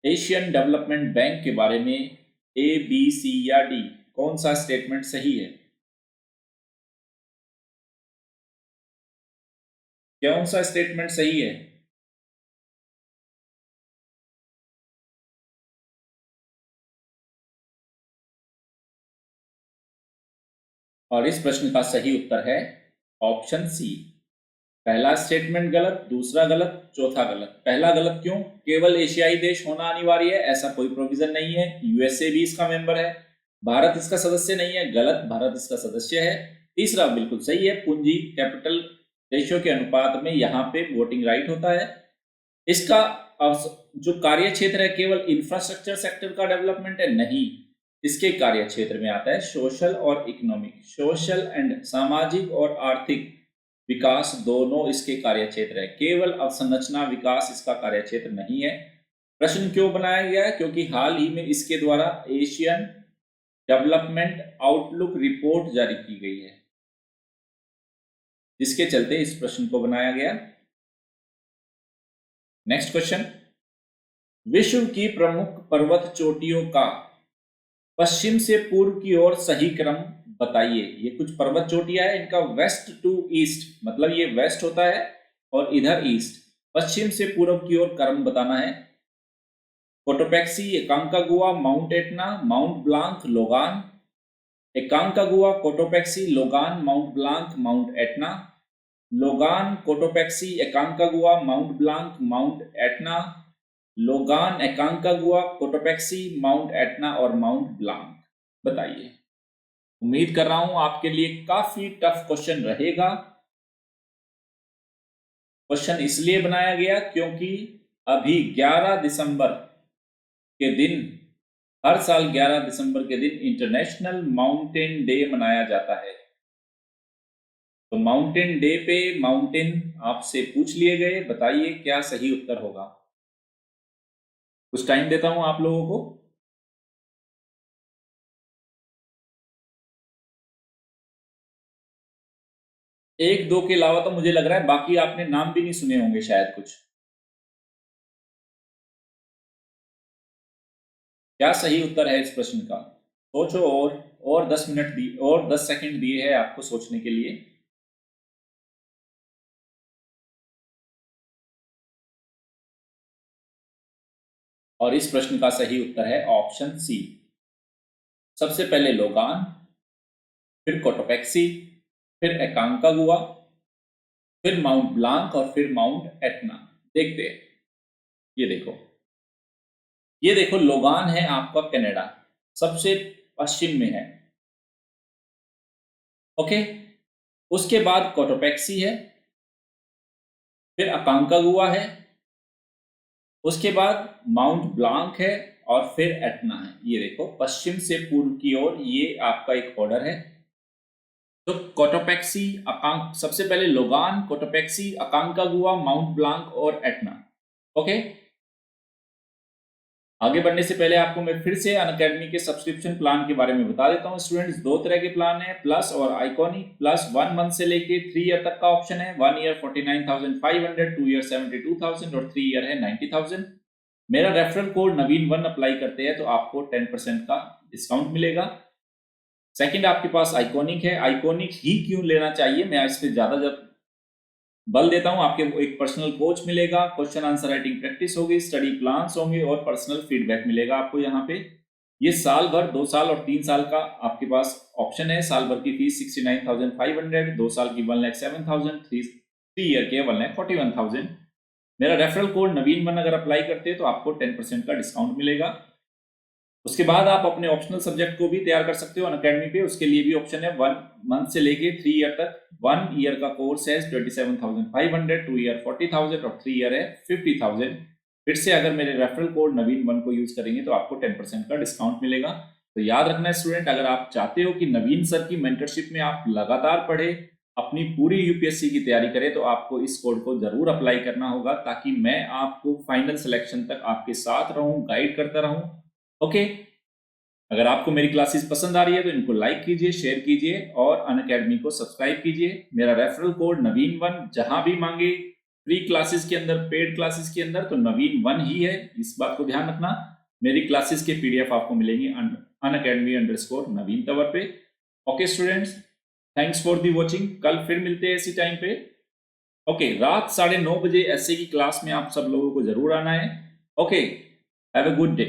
Speaker 1: एशियन डेवलपमेंट बैंक के बारे में ए, बी, सी या डी कौन सा स्टेटमेंट सही है? कौन सा स्टेटमेंट सही है? और इस प्रश्न का सही उत्तर है ऑप्शन सी। पहला स्टेटमेंट गलत, दूसरा गलत, चौथा गलत। पहला गलत क्यों? केवल एशियाई देश होना अनिवार्य है, ऐसा कोई प्रोविजन नहीं है। यूएसए भी इसका मेंबर है। भारत इसका सदस्य नहीं है, गलत, भारत इसका सदस्य है। तीसरा बिल्कुल सही है, पूंजी कैपिटल रेशियो के अनुपात में यहाँ पे वोटिंग राइट होता है। इसका जो कार्य क्षेत्र है केवल इंफ्रास्ट्रक्चर सेक्टर का डेवलपमेंट है, नहीं, इसके कार्य क्षेत्र में आता है सोशल और इकोनॉमिक, सोशल एंड सामाजिक और आर्थिक विकास दोनों इसके कार्य क्षेत्र है। केवल अवसंरचना विकास इसका कार्य क्षेत्र नहीं है। प्रश्न क्यों बनाया गया है? क्योंकि हाल ही में इसके द्वारा एशियन डेवलपमेंट आउटलुक रिपोर्ट जारी की गई है, जिसके चलते इस प्रश्न को बनाया गया। नेक्स्ट क्वेश्चन, विश्व की प्रमुख पर्वत चोटियों का पश्चिम से पूर्व की ओर सही क्रम बताइए। ये कुछ पर्वत चोटियां है, इनका वेस्ट टू ईस्ट, मतलब ये वेस्ट होता है और इधर ईस्ट, पश्चिम से पूर्व की ओर क्रम बताना है। Cotopaxi, Aconcagua, Mount Etna, Mount Blanc, Logan. Aconcagua, Cotopaxi, Logan, Mount Blanc, Mount Etna. Logan, Cotopaxi, Aconcagua, Mount Blanc, Mount Etna. Logan, Aconcagua, Cotopaxi, Mount Etna और माउंट ब्लांक। बताइए। उम्मीद कर रहा हूं आपके लिए काफी टफ क्वेश्चन रहेगा। क्वेश्चन इसलिए बनाया गया क्योंकि अभी 11 दिसंबर के दिन, हर साल 11 दिसंबर के दिन इंटरनेशनल माउंटेन डे मनाया जाता है। तो माउंटेन डे पे माउंटेन आपसे पूछ लिए गए, बताइए क्या सही उत्तर होगा। कुछ टाइम देता हूं आप लोगों को। एक दो के अलावा तो मुझे लग रहा है बाकी आपने नाम भी नहीं सुने होंगे शायद कुछ। क्या सही उत्तर है इस प्रश्न का? सोचो, और 10 मिनट दिए, और 10 सेकंड दिए हैं आपको सोचने के लिए। और इस प्रश्न का सही उत्तर है ऑप्शन सी। सबसे पहले लोगान, फिर कोटोपैक्सी, फिर एकांकागुआ, फिर माउंट ब्लांक और फिर माउंट एटना। देखते हैं, ये देखो लोगान है आपका कनाडा, सबसे पश्चिम में है। ओके, उसके बाद कोटोपैक्सी है, फिर अकांकागुआ है, उसके बाद माउंट ब्लांक है और फिर एटना है। ये देखो पश्चिम से पूर्व की ओर ये आपका एक ऑर्डर है। तो कोटोपैक्सी, अकांक, सबसे पहले Logan, Cotopaxi, Aconcagua, Mount Blanc और एटना। ओके, आगे बढ़ने से पहले आपको मैं फिर से अनअकैडमी के सब्सक्रिप्शन प्लान के बारे में बता देता हूं। स्टूडेंट्स, दो तरह के प्लान है, प्लस और आइकॉनिक। प्लस 1 मंथ से लेके 3 ईयर तक का ऑप्शन है। 1 ईयर 49,500, 2 ईयर 72,000 और 3 ईयर है 90,000। मेरा रेफरल कोड नवीन1 अप्लाई करते हैं तो आपको 10% का डिस्काउंट मिलेगा। सेकंड, आपके पास आइकॉनिक है। आइकॉनिक ही क्यों लेना चाहिए, मैं इस पर ज्यादा बल देता हूं। आपके एक पर्सनल कोच मिलेगा, क्वेश्चन आंसर राइटिंग प्रैक्टिस होगी, स्टडी प्लान्स होंगे और पर्सनल फीडबैक मिलेगा आपको यहाँ पे। ये साल भर, 2 साल और 3 साल का आपके पास ऑप्शन है। साल भर की फीस 69,500, 2 साल की 1,07,000, 3 ईयर के 1,41,000। मेरा रेफरल कोड नवीन1 अगर अप्लाई करते हैं तो आपको 10% का डिस्काउंट मिलेगा। उसके बाद आप अपने ऑप्शनल सब्जेक्ट को भी तैयार कर सकते हो अनअकैडमी पे। उसके लिए भी ऑप्शन है 1 मंथ से लेके 3 ईयर तक। 1 ईयर का कोर्स है 27,500, 2 ईयर 40,000 और 3 ईयर है 50,000। फिर से अगर मेरे रेफरल कोड नवीन 1 को यूज करेंगे तो आपको 10% का डिस्काउंट मिलेगा। तो याद रखना है स्टूडेंट, अगर आप चाहते हो कि नवीन सर की मेंटरशिप में आप लगातार पढ़े, अपनी पूरी यूपीएससी की तैयारी करें, तो आपको इस कोड को जरूर अप्लाई करना होगा, ताकि मैं आपको फाइनल सिलेक्शन तक आपके साथ रहूं, गाइड करता रहूं। ओके, अगर आपको मेरी क्लासेस पसंद आ रही है तो इनको लाइक कीजिए, शेयर कीजिए और अनअकैडमी को सब्सक्राइब कीजिए। मेरा रेफरल कोड नवीन1 जहां भी मांगे, फ्री क्लासेस के अंदर, पेड क्लासेस के अंदर, तो नवीन1 ही है, इस बात को ध्यान रखना। मेरी क्लासेस के पीडीएफ आपको मिलेंगे unacademy_नवीन तवर पे। Okay students, thanks for the watching. कल फिर मिलते हैं इसी टाइम पे। ओके, रात 9:30 बजे ऐसे की क्लास में आप सब लोगों को जरूर आना है। Okay, have a good day.